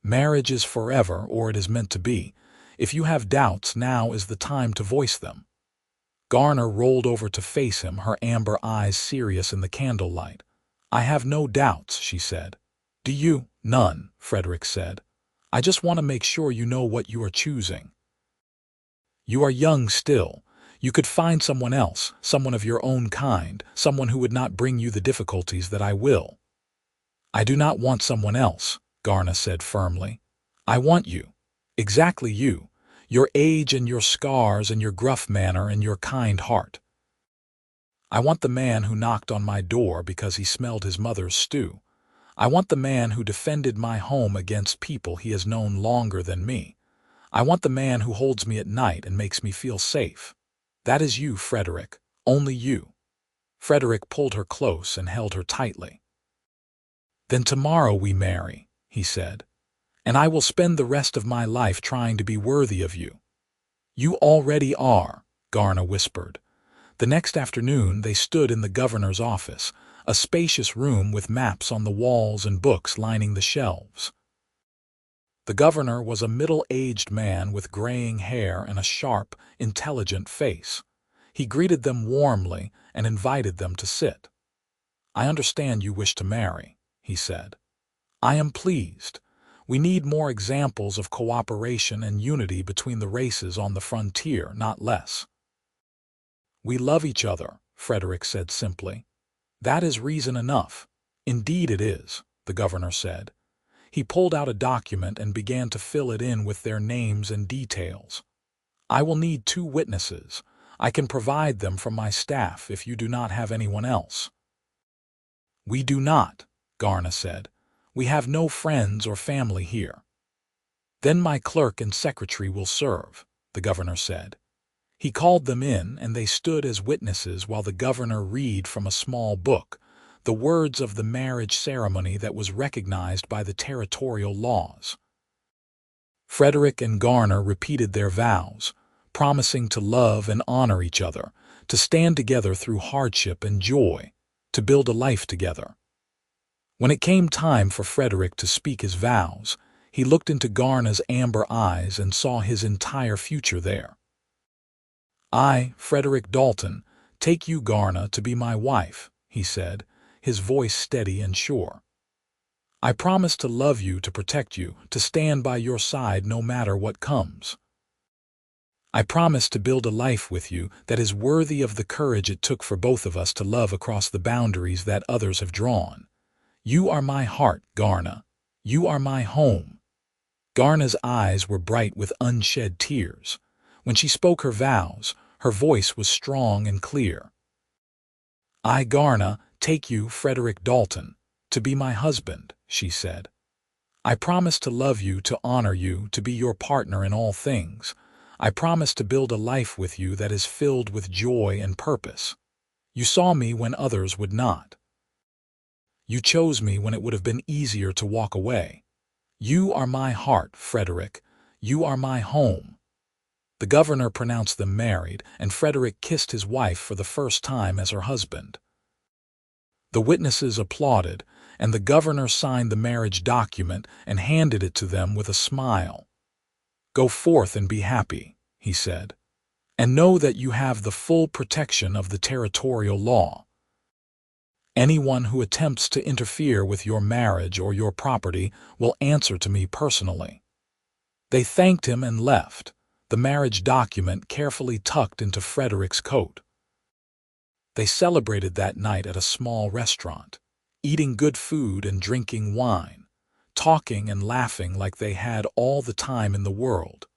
"Marriage is forever, or it is meant to be. If you have doubts, now is the time to voice them." Garna rolled over to face him, her amber eyes serious in the candlelight. "I have no doubts," she said. "Do you?" "None," Frederick said. "I just want to make sure you know what you are choosing. You are young still. You could find someone else, someone of your own kind, someone who would not bring you the difficulties that I will." "I do not want someone else," Garna said firmly. "I want you. Exactly you. Your age and your scars and your gruff manner and your kind heart. I want the man who knocked on my door because he smelled his mother's stew. I want the man who defended my home against people he has known longer than me. I want the man who holds me at night and makes me feel safe. That is you, Frederick, only you." Frederick pulled her close and held her tightly. "Then tomorrow we marry," he said, "and I will spend the rest of my life trying to be worthy of you." "You already are," Garna whispered. The next afternoon they stood in the governor's office, a spacious room with maps on the walls and books lining the shelves. The governor was a middle-aged man with graying hair and a sharp, intelligent face. He greeted them warmly and invited them to sit. "I understand you wish to marry," he said. "I am pleased. We need more examples of cooperation and unity between the races on the frontier, not less." "We love each other," Frederick said simply. "That is reason enough." "Indeed it is," the governor said. He pulled out a document and began to fill it in with their names and details. "I will need 2 witnesses. I can provide them from my staff if you do not have anyone else." "We do not," Garna said. "We have no friends or family here." "Then my clerk and secretary will serve," the governor said. He called them in, and they stood as witnesses while the governor read from a small book the words of the marriage ceremony that was recognized by the territorial laws. Frederick and Garner repeated their vows, promising to love and honor each other, to stand together through hardship and joy, to build a life together. When it came time for Frederick to speak his vows, he looked into Garna's amber eyes and saw his entire future there. "I, Frederick Dalton, take you, Garna, to be my wife," he said, his voice steady and sure. "I promise to love you, to protect you, to stand by your side no matter what comes. I promise to build a life with you that is worthy of the courage it took for both of us to love across the boundaries that others have drawn. You are my heart, Garna. You are my home." Garna's eyes were bright with unshed tears. When she spoke her vows, her voice was strong and clear. "I, Garna, take you, Frederick Dalton, to be my husband," she said. "I promise to love you, to honor you, to be your partner in all things. I promise to build a life with you that is filled with joy and purpose. You saw me when others would not. You chose me when it would have been easier to walk away. You are my heart, Frederick. You are my home." The governor pronounced them married, and Frederick kissed his wife for the first time as her husband. The witnesses applauded, and the governor signed the marriage document and handed it to them with a smile. "Go forth and be happy," he said, "and know that you have the full protection of the territorial law. Anyone who attempts to interfere with your marriage or your property will answer to me personally." They thanked him and left, the marriage document carefully tucked into Frederick's coat. They celebrated that night at a small restaurant, eating good food and drinking wine, talking and laughing like they had all the time in the world.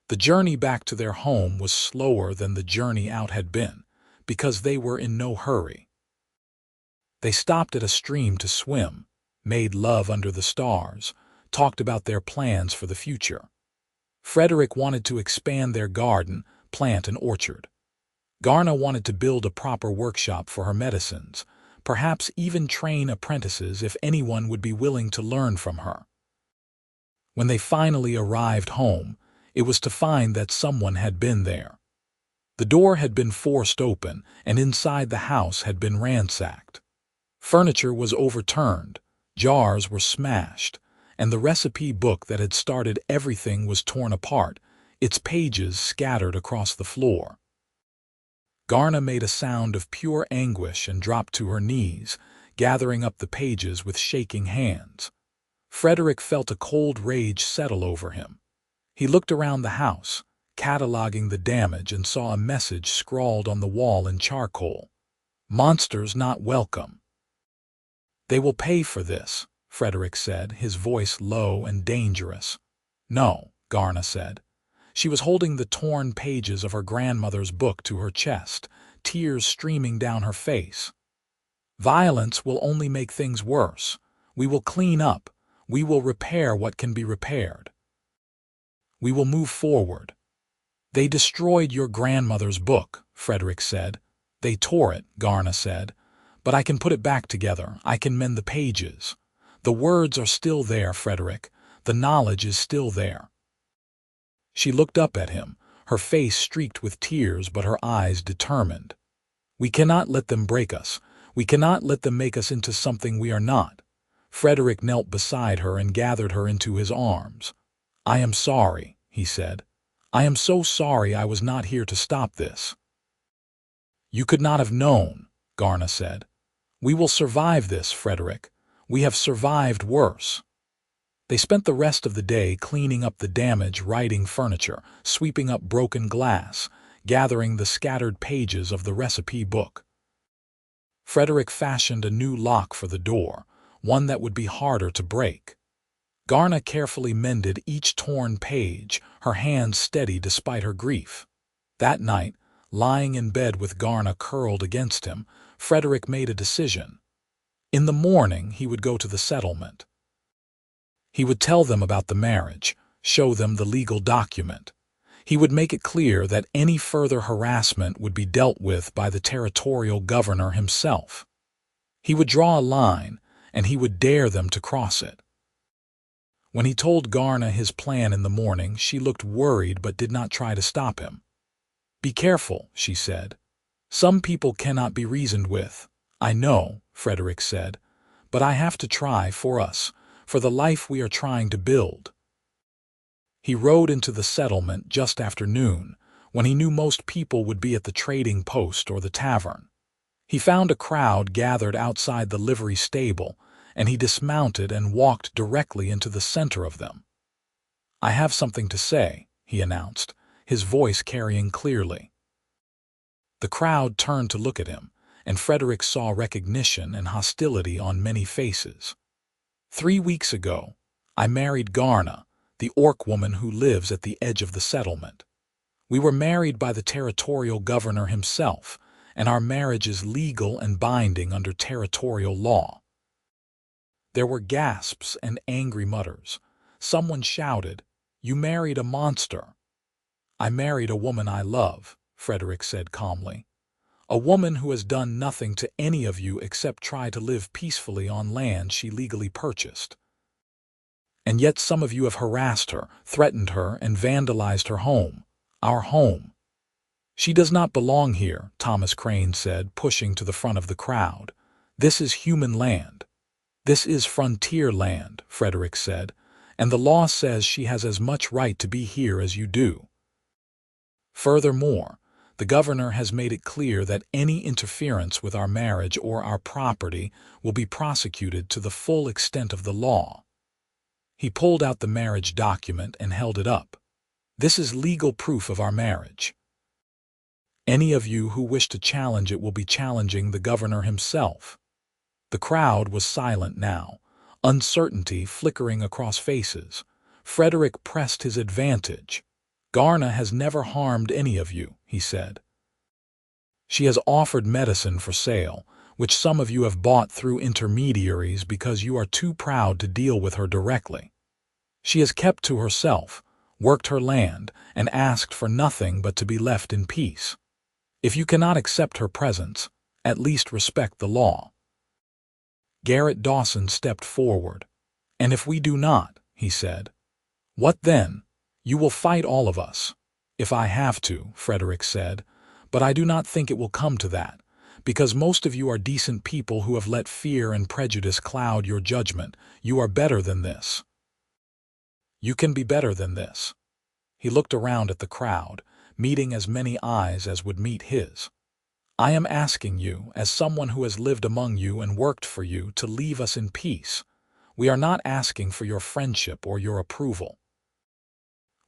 The journey back to their home was slower than the journey out had been, because they were in no hurry. They stopped at a stream to swim, made love under the stars, talked about their plans for the future. Frederick wanted to expand their garden, plant an orchard. Garna wanted to build a proper workshop for her medicines, perhaps even train apprentices if anyone would be willing to learn from her. When they finally arrived home, it was to find that someone had been there. The door had been forced open, and inside the house had been ransacked. Furniture was overturned, jars were smashed, and the recipe book that had started everything was torn apart, its pages scattered across the floor. Garna made a sound of pure anguish and dropped to her knees, gathering up the pages with shaking hands. Frederick felt a cold rage settle over him. He looked around the house, cataloging the damage, and saw a message scrawled on the wall in charcoal. "Monsters not welcome." "They will pay for this," Frederick said, his voice low and dangerous. "No," Garna said. She was holding the torn pages of her grandmother's book to her chest, tears streaming down her face. "Violence will only make things worse. We will clean up. We will repair what can be repaired. We will move forward." "They destroyed your grandmother's book," Frederick said. "They tore it," Garna said. "But I can put it back together. I can mend the pages. The words are still there, Frederick. The knowledge is still there." She looked up at him, her face streaked with tears but her eyes determined. We cannot let them break us. We cannot let them make us into something we are not. Frederick knelt beside her and gathered her into his arms. I am sorry, he said. I am so sorry I was not here to stop this. You could not have known, Garna said. We will survive this, Frederick. We have survived worse. They spent the rest of the day cleaning up the damage, righting furniture, sweeping up broken glass, gathering the scattered pages of the recipe book. Frederick fashioned a new lock for the door, one that would be harder to break. Garna carefully mended each torn page, her hands steady despite her grief. That night, lying in bed with Garna curled against him, Frederick made a decision. In the morning, he would go to the settlement. He would tell them about the marriage, show them the legal document. He would make it clear that any further harassment would be dealt with by the territorial governor himself. He would draw a line, and he would dare them to cross it. When he told Garna his plan in the morning, she looked worried but did not try to stop him. Be careful, she said. Some people cannot be reasoned with. I know, Frederick said, but I have to try for us, for the life we are trying to build. He rode into the settlement just after noon, when he knew most people would be at the trading post or the tavern. He found a crowd gathered outside the livery stable, and he dismounted and walked directly into the center of them. I have something to say, he announced, his voice carrying clearly. The crowd turned to look at him, and Frederick saw recognition and hostility on many faces. 3 weeks ago, I married Garna, the orc woman who lives at the edge of the settlement. We were married by the territorial governor himself, and our marriage is legal and binding under territorial law. There were gasps and angry mutters. Someone shouted, You married a monster. I married a woman I love, Frederick said calmly. A woman who has done nothing to any of you except try to live peacefully on land she legally purchased. And yet some of you have harassed her, threatened her, and vandalized her home, our home. She does not belong here, Thomas Crane said, pushing to the front of the crowd. This is human land. This is frontier land, Frederick said, and the law says she has as much right to be here as you do. Furthermore, the governor has made it clear that any interference with our marriage or our property will be prosecuted to the full extent of the law. He pulled out the marriage document and held it up. This is legal proof of our marriage. Any of you who wish to challenge it will be challenging the governor himself. The crowd was silent now, uncertainty flickering across faces. Frederick pressed his advantage. Garna has never harmed any of you, he said. She has offered medicine for sale, which some of you have bought through intermediaries because you are too proud to deal with her directly. She has kept to herself, worked her land, and asked for nothing but to be left in peace. If you cannot accept her presence, at least respect the law. Garrett Dawson stepped forward. And if we do not, he said, what then? You will fight all of us. If I have to, Frederick said, but I do not think it will come to that, because most of you are decent people who have let fear and prejudice cloud your judgment. You are better than this. You can be better than this. He looked around at the crowd, meeting as many eyes as would meet his. I am asking you, as someone who has lived among you and worked for you, to leave us in peace. We are not asking for your friendship or your approval.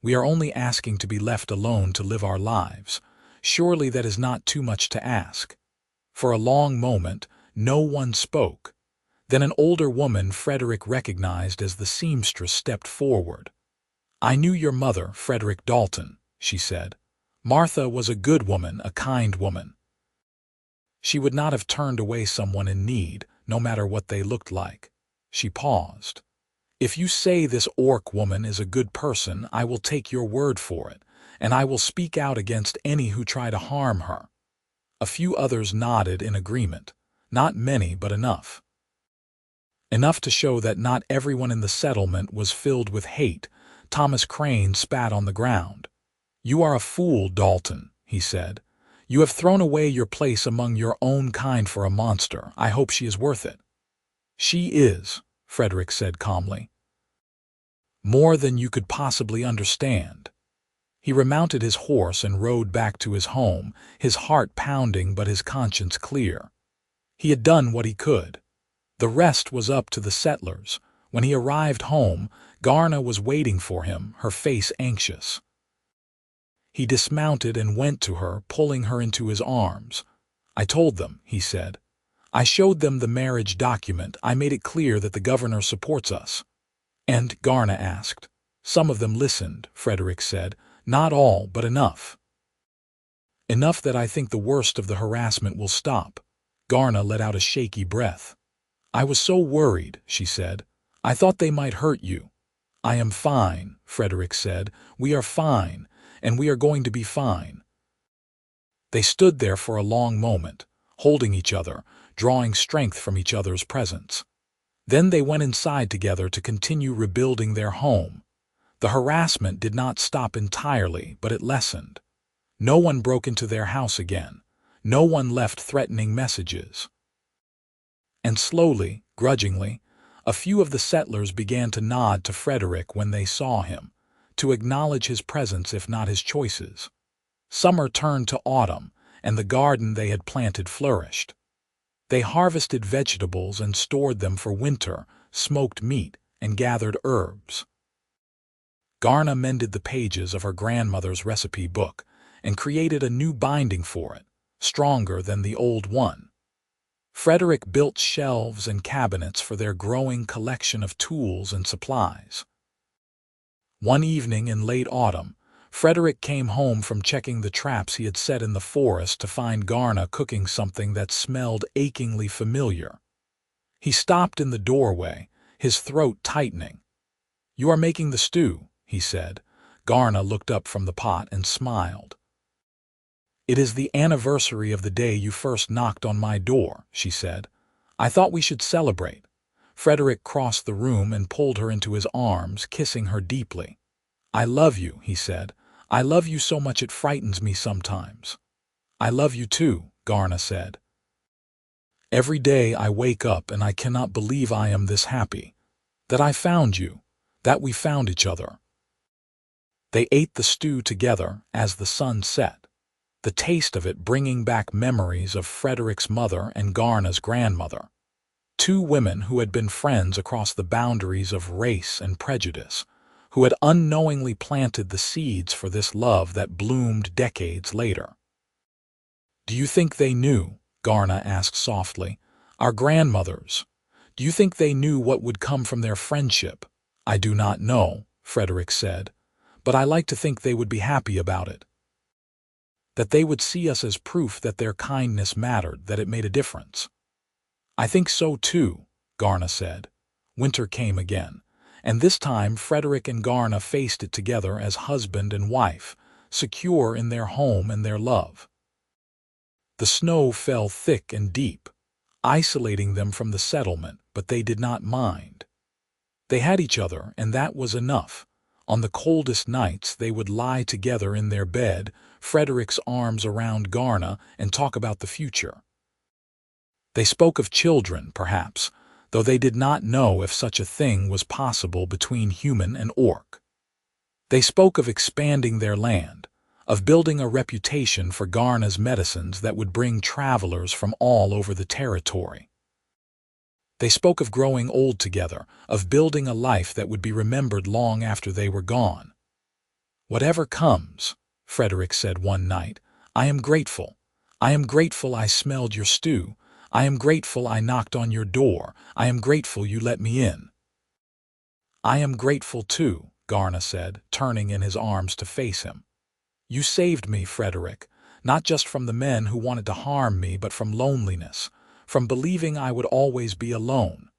We are only asking to be left alone to live our lives. Surely that is not too much to ask. For a long moment, no one spoke. Then an older woman Frederick recognized as the seamstress stepped forward. I knew your mother, Frederick Dalton, she said. Martha was a good woman, a kind woman. She would not have turned away someone in need, no matter what they looked like. She paused. If you say this orc woman is a good person, I will take your word for it, and I will speak out against any who try to harm her. A few others nodded in agreement. Not many, but enough. Enough to show that not everyone in the settlement was filled with hate. Thomas Crane spat on the ground. You are a fool, Dalton, he said. You have thrown away your place among your own kind for a monster. I hope she is worth it." "She is," Frederick said calmly. "More than you could possibly understand." He remounted his horse and rode back to his home, his heart pounding but his conscience clear. He had done what he could. The rest was up to the settlers. When he arrived home, Garna was waiting for him, her face anxious. He dismounted and went to her, pulling her into his arms. "I told them," he said. "I showed them the marriage document. I made it clear that the governor supports us." "And?" Garna asked. "Some of them listened," Frederick said. "Not all, but enough. Enough that I think the worst of the harassment will stop." Garna let out a shaky breath. "I was so worried," she said. "I thought they might hurt you." "I am fine," Frederick said. "We are fine, and we are going to be fine." They stood there for a long moment, holding each other, drawing strength from each other's presence. Then they went inside together to continue rebuilding their home. The harassment did not stop entirely, but it lessened. No one broke into their house again. No one left threatening messages. And slowly, grudgingly, a few of the settlers began to nod to Frederick when they saw him, to acknowledge his presence if not his choices. Summer turned to autumn, and the garden they had planted flourished. They harvested vegetables and stored them for winter, smoked meat, and gathered herbs. Garna mended the pages of her grandmother's recipe book and created a new binding for it, stronger than the old one. Frederick built shelves and cabinets for their growing collection of tools and supplies. One evening in late autumn, Frederick came home from checking the traps he had set in the forest to find Garna cooking something that smelled achingly familiar. He stopped in the doorway, his throat tightening. "You are making the stew," he said. Garna looked up from the pot and smiled. "It is the anniversary of the day you first knocked on my door," she said. "I thought we should celebrate." Frederick crossed the room and pulled her into his arms, kissing her deeply. "I love you," he said. "I love you so much it frightens me sometimes." "I love you too," Garna said. "Every day I wake up and I cannot believe I am this happy. That I found you, that we found each other." They ate the stew together as the sun set, the taste of it bringing back memories of Frederick's mother and Garna's grandmother. Two women who had been friends across the boundaries of race and prejudice, who had unknowingly planted the seeds for this love that bloomed decades later. "Do you think they knew?" Garna asked softly. "Our grandmothers. Do you think they knew what would come from their friendship?" "I do not know," Frederick said, "but I like to think they would be happy about it. That they would see us as proof that their kindness mattered, that it made a difference." "I think so too," Garna said. Winter came again, and this time Frederick and Garna faced it together as husband and wife, secure in their home and their love. The snow fell thick and deep, isolating them from the settlement, but they did not mind. They had each other, and that was enough. On the coldest nights they would lie together in their bed, Frederick's arms around Garna, and talk about the future. They spoke of children, perhaps, though they did not know if such a thing was possible between human and orc. They spoke of expanding their land, of building a reputation for Garna's medicines that would bring travelers from all over the territory. They spoke of growing old together, of building a life that would be remembered long after they were gone. "Whatever comes," Frederick said one night, "I am grateful. I am grateful I smelled your stew. I am grateful I knocked on your door. I am grateful you let me in." "I am grateful too," Garna said, turning in his arms to face him. "You saved me, Frederick, not just from the men who wanted to harm me, but from loneliness, from believing I would always be alone."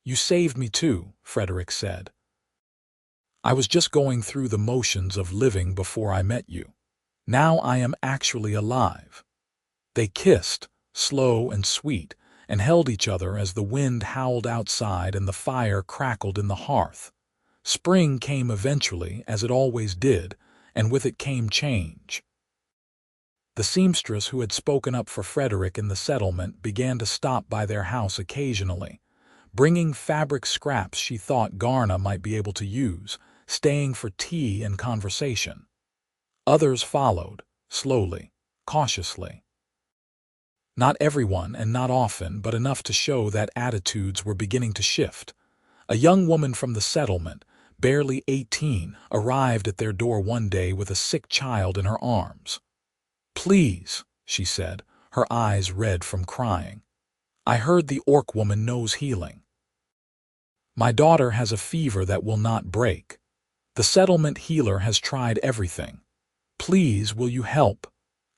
"You saved me too," Frederick said. "I was just going through the motions of living before I met you. Now I am actually alive." They kissed, slow and sweet, and held each other as the wind howled outside and the fire crackled in the hearth. Spring came eventually, as it always did, and with it came change. The seamstress who had spoken up for Frederick in the settlement began to stop by their house occasionally, bringing fabric scraps she thought Garna might be able to use, staying for tea and conversation. Others followed, slowly, cautiously. Not everyone and not often, but enough to show that attitudes were beginning to shift. A young woman from the settlement, barely 18, arrived at their door one day with a sick child in her arms. "Please," she said, her eyes red from crying. "I heard the orc woman knows healing. My daughter has a fever that will not break. The settlement healer has tried everything. Please, will you help?"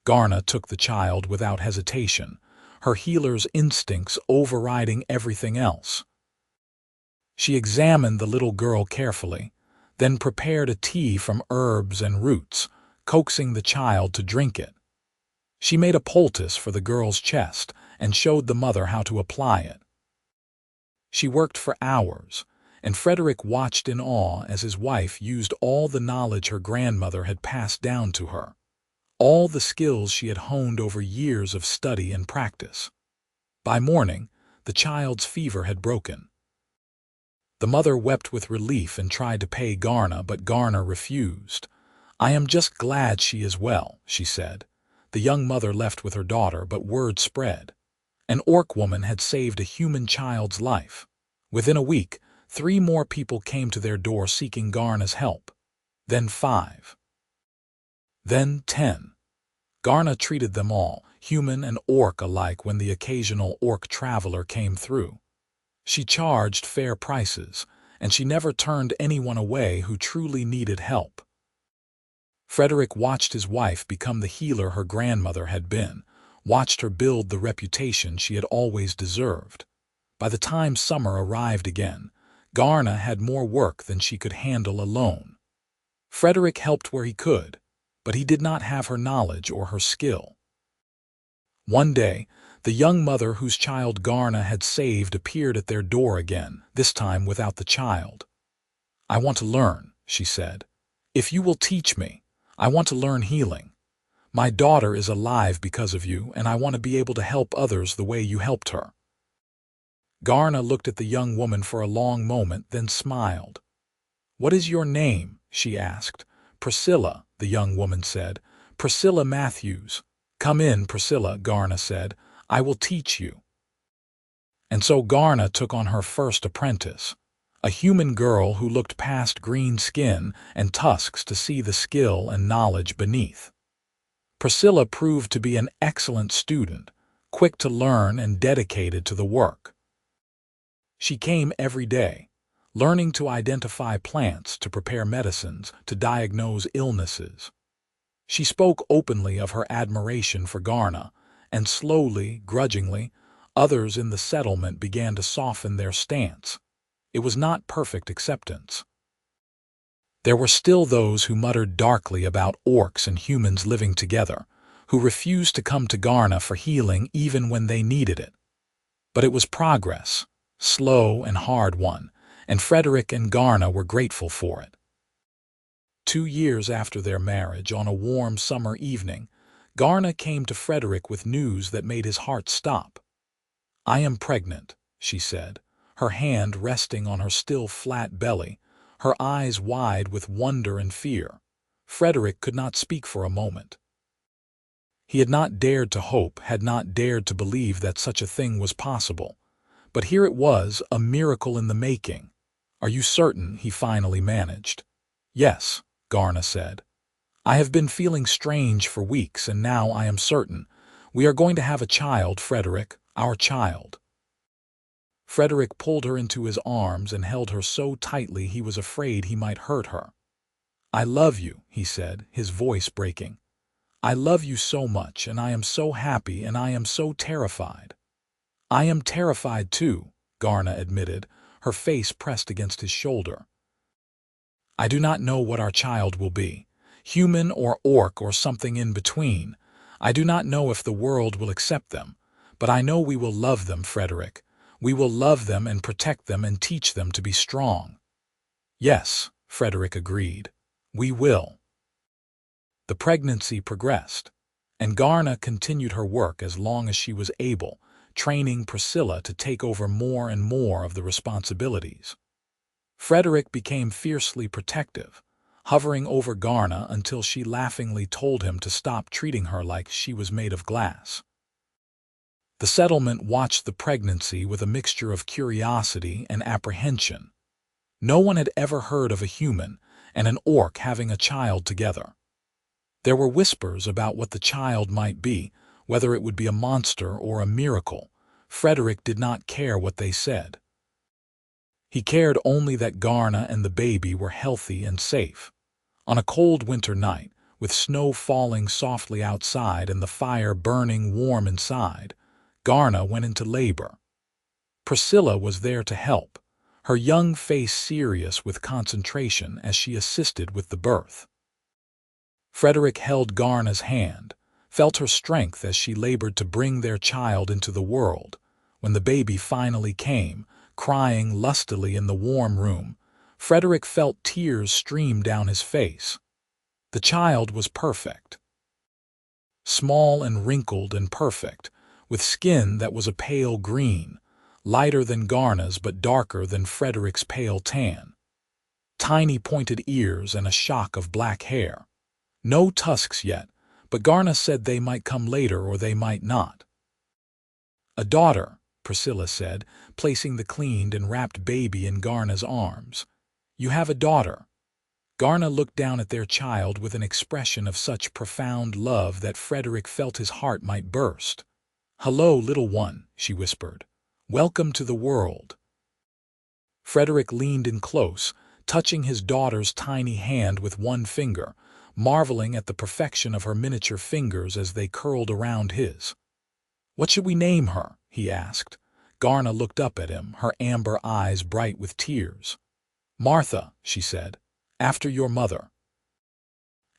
Garna took the child without hesitation, her healer's instincts overriding everything else. She examined the little girl carefully, then prepared a tea from herbs and roots, coaxing the child to drink it. She made a poultice for the girl's chest and showed the mother how to apply it. She worked for hours, and Frederick watched in awe as his wife used all the knowledge her grandmother had passed down to her, all the skills she had honed over years of study and practice. By morning, the child's fever had broken. The mother wept with relief and tried to pay Garna, but Garna refused. "I am just glad she is well," she said. The young mother left with her daughter, but word spread. An orc woman had saved a human child's life. Within a week, 3 more people came to their door seeking Garna's help. Then 5. Then 10. Garna treated them all, human and orc alike, when the occasional orc traveler came through. She charged fair prices, and she never turned anyone away who truly needed help. Frederick watched his wife become the healer her grandmother had been, watched her build the reputation she had always deserved. By the time summer arrived again, Garna had more work than she could handle alone. Frederick helped where he could, but he did not have her knowledge or her skill. One day, the young mother whose child Garna had saved appeared at their door again, this time without the child. "I want to learn," she said. "If you will teach me, I want to learn healing. My daughter is alive because of you, and I want to be able to help others the way you helped her." Garna looked at the young woman for a long moment, then smiled. "What is your name?" she asked. "Priscilla," the young woman said. "Priscilla Matthews." "Come in, Priscilla," Garna said. "I will teach you." And so Garna took on her first apprentice, a human girl who looked past green skin and tusks to see the skill and knowledge beneath. Priscilla proved to be an excellent student, quick to learn and dedicated to the work. She came every day, learning to identify plants, to prepare medicines, to diagnose illnesses. She spoke openly of her admiration for Garna, and slowly, grudgingly, others in the settlement began to soften their stance. It was not perfect acceptance. There were still those who muttered darkly about orcs and humans living together, who refused to come to Garna for healing even when they needed it. But it was progress, slow and hard one, and Frederick and Garna were grateful for it. 2 years after their marriage, on a warm summer evening, Garna came to Frederick with news that made his heart stop. "I am pregnant," she said, her hand resting on her still flat belly, her eyes wide with wonder and fear. Frederick could not speak for a moment. He had not dared to hope, had not dared to believe that such a thing was possible. But here it was, a miracle in the making. "Are you certain?" he finally managed. "Yes," Garna said. "I have been feeling strange for weeks, and now I am certain. We are going to have a child, Frederick, our child." Frederick pulled her into his arms and held her so tightly he was afraid he might hurt her. "I love you," he said, his voice breaking. "I love you so much, and I am so happy, and I am so terrified." "I am terrified too," Garna admitted, her face pressed against his shoulder. "I do not know what our child will be, human or orc or something in between. I do not know if the world will accept them, but I know we will love them, Frederick. We will love them and protect them and teach them to be strong." "Yes," Frederick agreed. "We will." The pregnancy progressed. And Garna continued her work as long as she was able, training Priscilla to take over more and more of the responsibilities. Frederick became fiercely protective, hovering over Garna until she laughingly told him to stop treating her like she was made of glass. The settlement watched the pregnancy with a mixture of curiosity and apprehension. No one had ever heard of a human and an orc having a child together. There were whispers about what the child might be, whether it would be a monster or a miracle. Frederick did not care what they said. He cared only that Garna and the baby were healthy and safe. On a cold winter night, with snow falling softly outside and the fire burning warm inside, Garna went into labor. Priscilla was there to help, her young face serious with concentration as she assisted with the birth. Frederick held Garna's hand, felt her strength as she labored to bring their child into the world. When the baby finally came, crying lustily in the warm room, Frederick felt tears stream down his face. The child was perfect. Small and wrinkled and perfect, with skin that was a pale green, lighter than Garna's but darker than Frederick's pale tan. Tiny pointed ears and a shock of black hair. No tusks yet, but Garna said they might come later or they might not. "A daughter," Priscilla said, placing the cleaned and wrapped baby in Garna's arms. "You have a daughter." Garna looked down at their child with an expression of such profound love that Frederick felt his heart might burst. "Hello, little one," she whispered. "Welcome to the world." Frederick leaned in close, touching his daughter's tiny hand with one finger, marveling at the perfection of her miniature fingers as they curled around his. "What should we name her?" he asked. Garna looked up at him, her amber eyes bright with tears. "Martha," she said, "after your mother.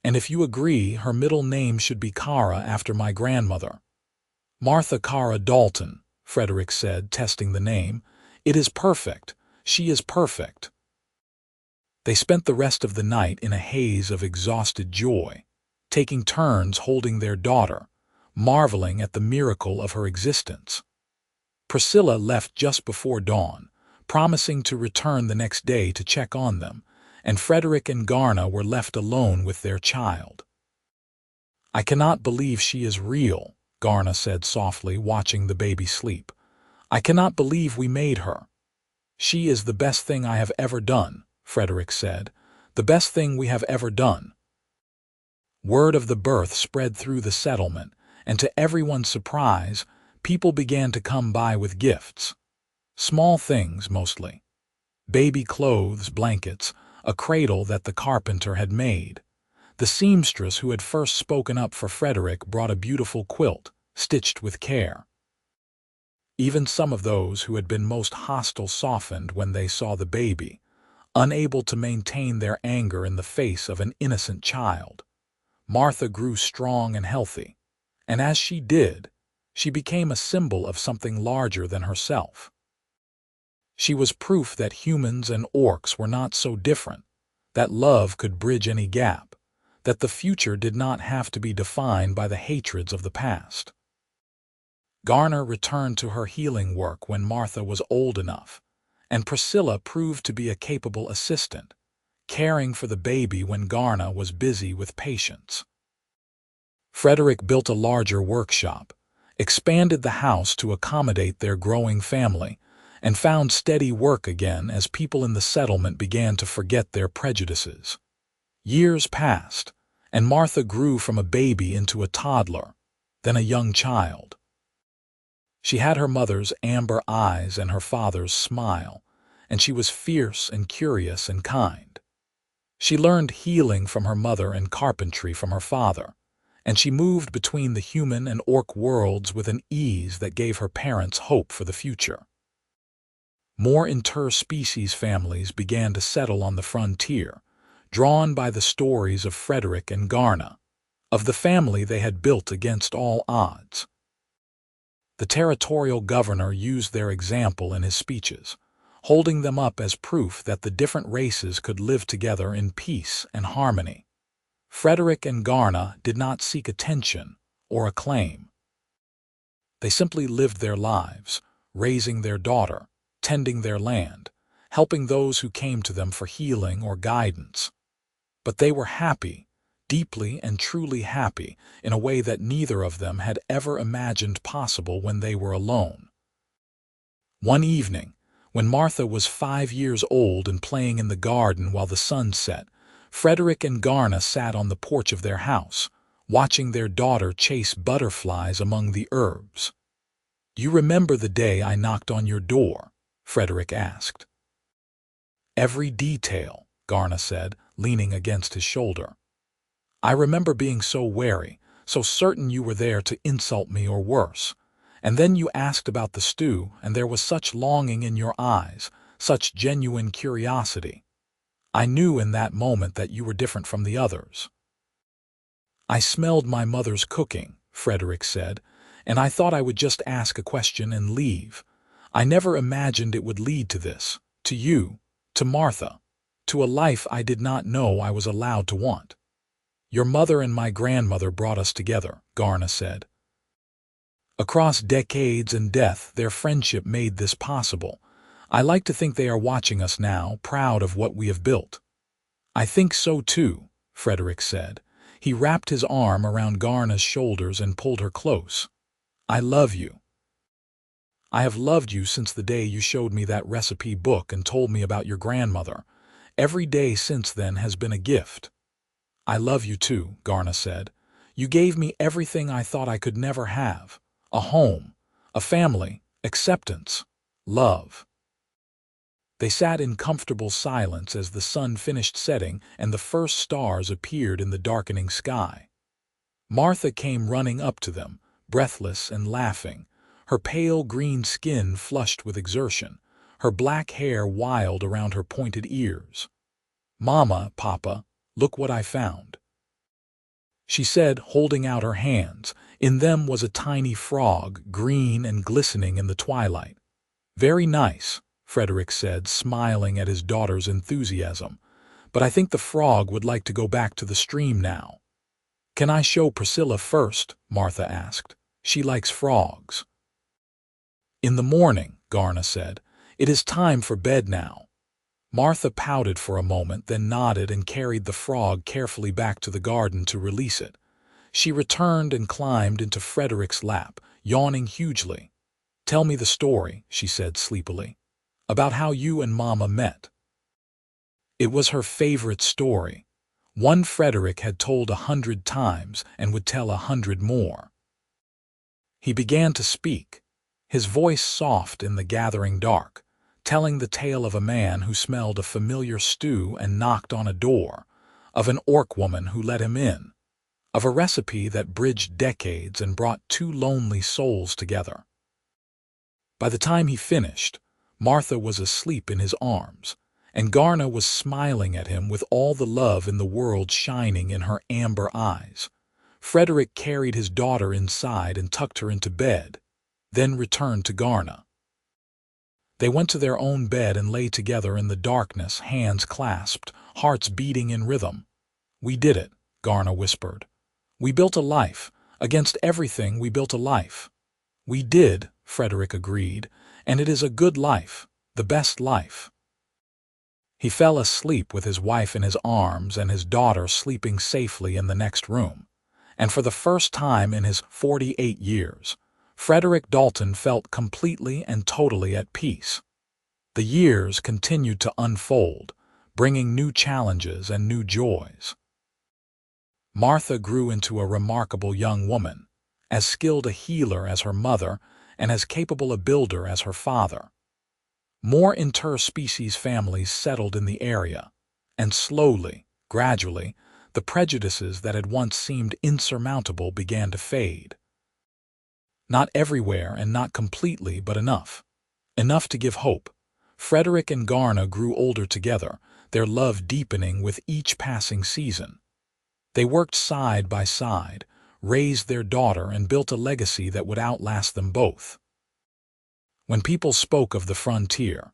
And if you agree, her middle name should be Kara after my grandmother." "Martha Kara Dalton," Frederick said, testing the name. "It is perfect. She is perfect." They spent the rest of the night in a haze of exhausted joy, taking turns holding their daughter, marveling at the miracle of her existence. Priscilla left just before dawn, promising to return the next day to check on them, and Frederick and Garna were left alone with their child. "I cannot believe she is real," Garna said softly, watching the baby sleep. "I cannot believe we made her." "She is the best thing I have ever done," Frederick said. "The best thing we have ever done." Word of the birth spread through the settlement, and to everyone's surprise, people began to come by with gifts. Small things, mostly. Baby clothes, blankets, a cradle that the carpenter had made. The seamstress who had first spoken up for Frederick brought a beautiful quilt, stitched with care. Even some of those who had been most hostile softened when they saw the baby, unable to maintain their anger in the face of an innocent child. Martha grew strong and healthy, and as she did, she became a symbol of something larger than herself. She was proof that humans and orcs were not so different, that love could bridge any gap, that the future did not have to be defined by the hatreds of the past. Garna returned to her healing work when Martha was old enough, and Priscilla proved to be a capable assistant, caring for the baby when Garna was busy with patients. Frederick built a larger workshop, expanded the house to accommodate their growing family, and found steady work again as people in the settlement began to forget their prejudices. Years passed, and Martha grew from a baby into a toddler, then a young child. She had her mother's amber eyes and her father's smile, and she was fierce and curious and kind. She learned healing from her mother and carpentry from her father, and she moved between the human and orc worlds with an ease that gave her parents hope for the future. More interspecies families began to settle on the frontier, drawn by the stories of Frederick and Garna, of the family they had built against all odds. The territorial governor used their example in his speeches, holding them up as proof that the different races could live together in peace and harmony. Frederick and Garna did not seek attention or acclaim. They simply lived their lives, raising their daughter, tending their land, helping those who came to them for healing or guidance. But they were happy, deeply and truly happy, in a way that neither of them had ever imagined possible when they were alone. One evening, when Martha was 5 years old and playing in the garden while the sun set, Frederick and Garna sat on the porch of their house, watching their daughter chase butterflies among the herbs. "You remember the day I knocked on your door?" Frederick asked. "Every detail," Garna said, leaning against his shoulder. "I remember being so wary, so certain you were there to insult me or worse. And then you asked about the stew, and there was such longing in your eyes, such genuine curiosity. I knew in that moment that you were different from the others." "I smelled my mother's cooking," Frederick said, "and I thought I would just ask a question and leave. I never imagined it would lead to this, to you, to Martha, to a life I did not know I was allowed to want." "Your mother and my grandmother brought us together," Garna said. "Across decades and death, their friendship made this possible. I like to think they are watching us now, proud of what we have built." "I think so too," Frederick said. He wrapped his arm around Garna's shoulders and pulled her close. "I love you. I have loved you since the day you showed me that recipe book and told me about your grandmother. Every day since then has been a gift." "I love you too," Garna said. "You gave me everything I thought I could never have. A home, a family, acceptance, love." They sat in comfortable silence as the sun finished setting and the first stars appeared in the darkening sky. Martha came running up to them, breathless and laughing, her pale green skin flushed with exertion, her black hair wild around her pointed ears. "Mama, Papa, look what I found," she said, holding out her hands. In them was a tiny frog, green and glistening in the twilight. "Very nice," Frederick said, smiling at his daughter's enthusiasm. "But I think the frog would like to go back to the stream now." "Can I show Priscilla first?" Martha asked. "She likes frogs." "In the morning," Garna said. "It is time for bed now." Martha pouted for a moment, then nodded and carried the frog carefully back to the garden to release it. She returned and climbed into Frederick's lap, yawning hugely. "Tell me the story," she said sleepily, "about how you and Mama met." It was her favorite story, one Frederick had told 100 times and would tell 100 more. He began to speak, his voice soft in the gathering dark, telling the tale of a man who smelled a familiar stew and knocked on a door, of an orc woman who let him in, of a recipe that bridged decades and brought two lonely souls together. By the time he finished, Martha was asleep in his arms, and Garna was smiling at him with all the love in the world shining in her amber eyes. Frederick carried his daughter inside and tucked her into bed, then returned to Garna. They went to their own bed and lay together in the darkness, hands clasped, hearts beating in rhythm. "We did it," Garna whispered. "We built a life. Against everything, we built a life." "We did," Frederick agreed, "and it is a good life, the best life." He fell asleep with his wife in his arms and his daughter sleeping safely in the next room. And for the first time in his 48 years, Frederick Dalton felt completely and totally at peace. The years continued to unfold, bringing new challenges and new joys. Martha grew into a remarkable young woman, as skilled a healer as her mother and as capable a builder as her father. More interspecies families settled in the area, and slowly, gradually, the prejudices that had once seemed insurmountable began to fade. Not everywhere and not completely, but enough. Enough to give hope. Frederick and Garna grew older together, their love deepening with each passing season. They worked side by side, raised their daughter, and built a legacy that would outlast them both. When people spoke of the frontier,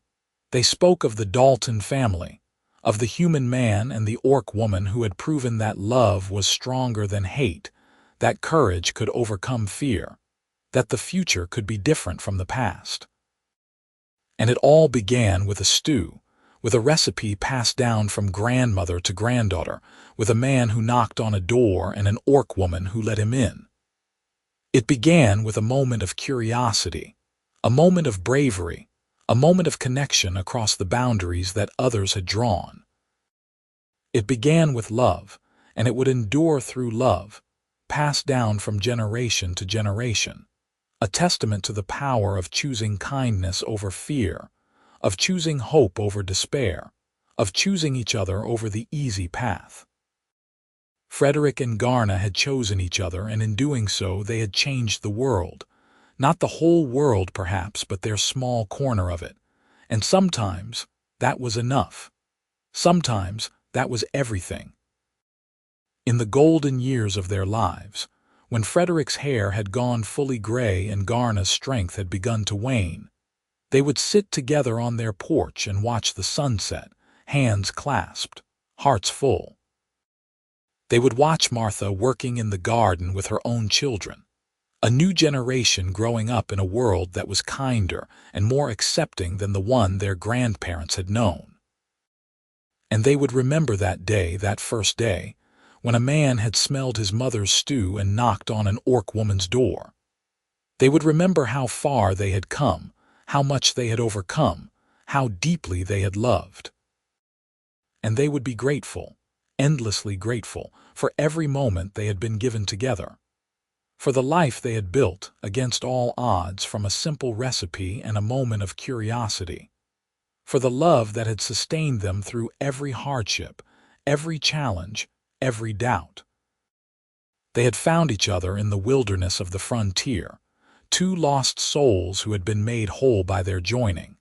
they spoke of the Dalton family, of the human man and the orc woman who had proven that love was stronger than hate, that courage could overcome fear, that the future could be different from the past. And it all began with a stew, with a recipe passed down from grandmother to granddaughter, with a man who knocked on a door and an orc woman who let him in. It began with a moment of curiosity, a moment of bravery, a moment of connection across the boundaries that others had drawn. It began with love, and it would endure through love, passed down from generation to generation, a testament to the power of choosing kindness over fear, of choosing hope over despair, of choosing each other over the easy path. Frederick and Garna had chosen each other, and in doing so they had changed the world. Not the whole world, perhaps, but their small corner of it. And sometimes that was enough. Sometimes that was everything. In the golden years of their lives, when Frederick's hair had gone fully gray and Garna's strength had begun to wane, they would sit together on their porch and watch the sunset, hands clasped, hearts full. They would watch Martha working in the garden with her own children, a new generation growing up in a world that was kinder and more accepting than the one their grandparents had known. And they would remember that day, that first day, when a man had smelled his mother's stew and knocked on an orc woman's door. They would remember how far they had come, how much they had overcome, how deeply they had loved. And they would be grateful, endlessly grateful, for every moment they had been given together, for the life they had built against all odds from a simple recipe and a moment of curiosity, for the love that had sustained them through every hardship, every challenge, every doubt. They had found each other in the wilderness of the frontier, two lost souls who had been made whole by their joining,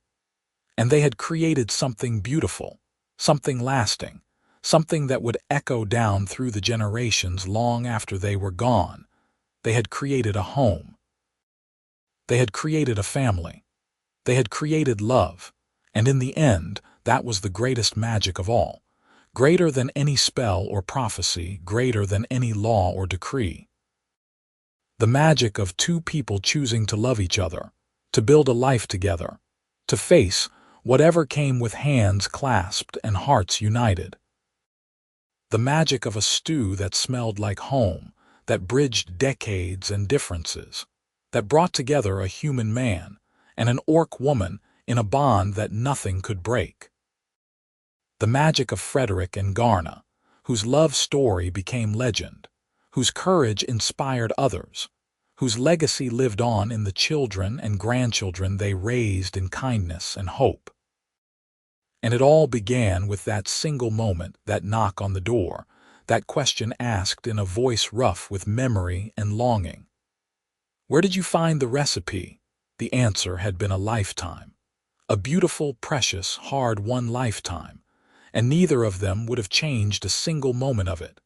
and they had created something beautiful, something lasting, something that would echo down through the generations long after they were gone. They had created a home. They had created a family. They had created love, and in the end, that was the greatest magic of all, greater than any spell or prophecy, greater than any law or decree. The magic of two people choosing to love each other, to build a life together, to face whatever came with hands clasped and hearts united. The magic of a stew that smelled like home, that bridged decades and differences, that brought together a human man and an orc woman in a bond that nothing could break. The magic of Frederick and Garna, whose love story became legend, whose courage inspired others, whose legacy lived on in the children and grandchildren they raised in kindness and hope. And it all began with that single moment, that knock on the door, that question asked in a voice rough with memory and longing. Where did you find the recipe? The answer had been a lifetime, a beautiful, precious, hard-won lifetime, and neither of them would have changed a single moment of it.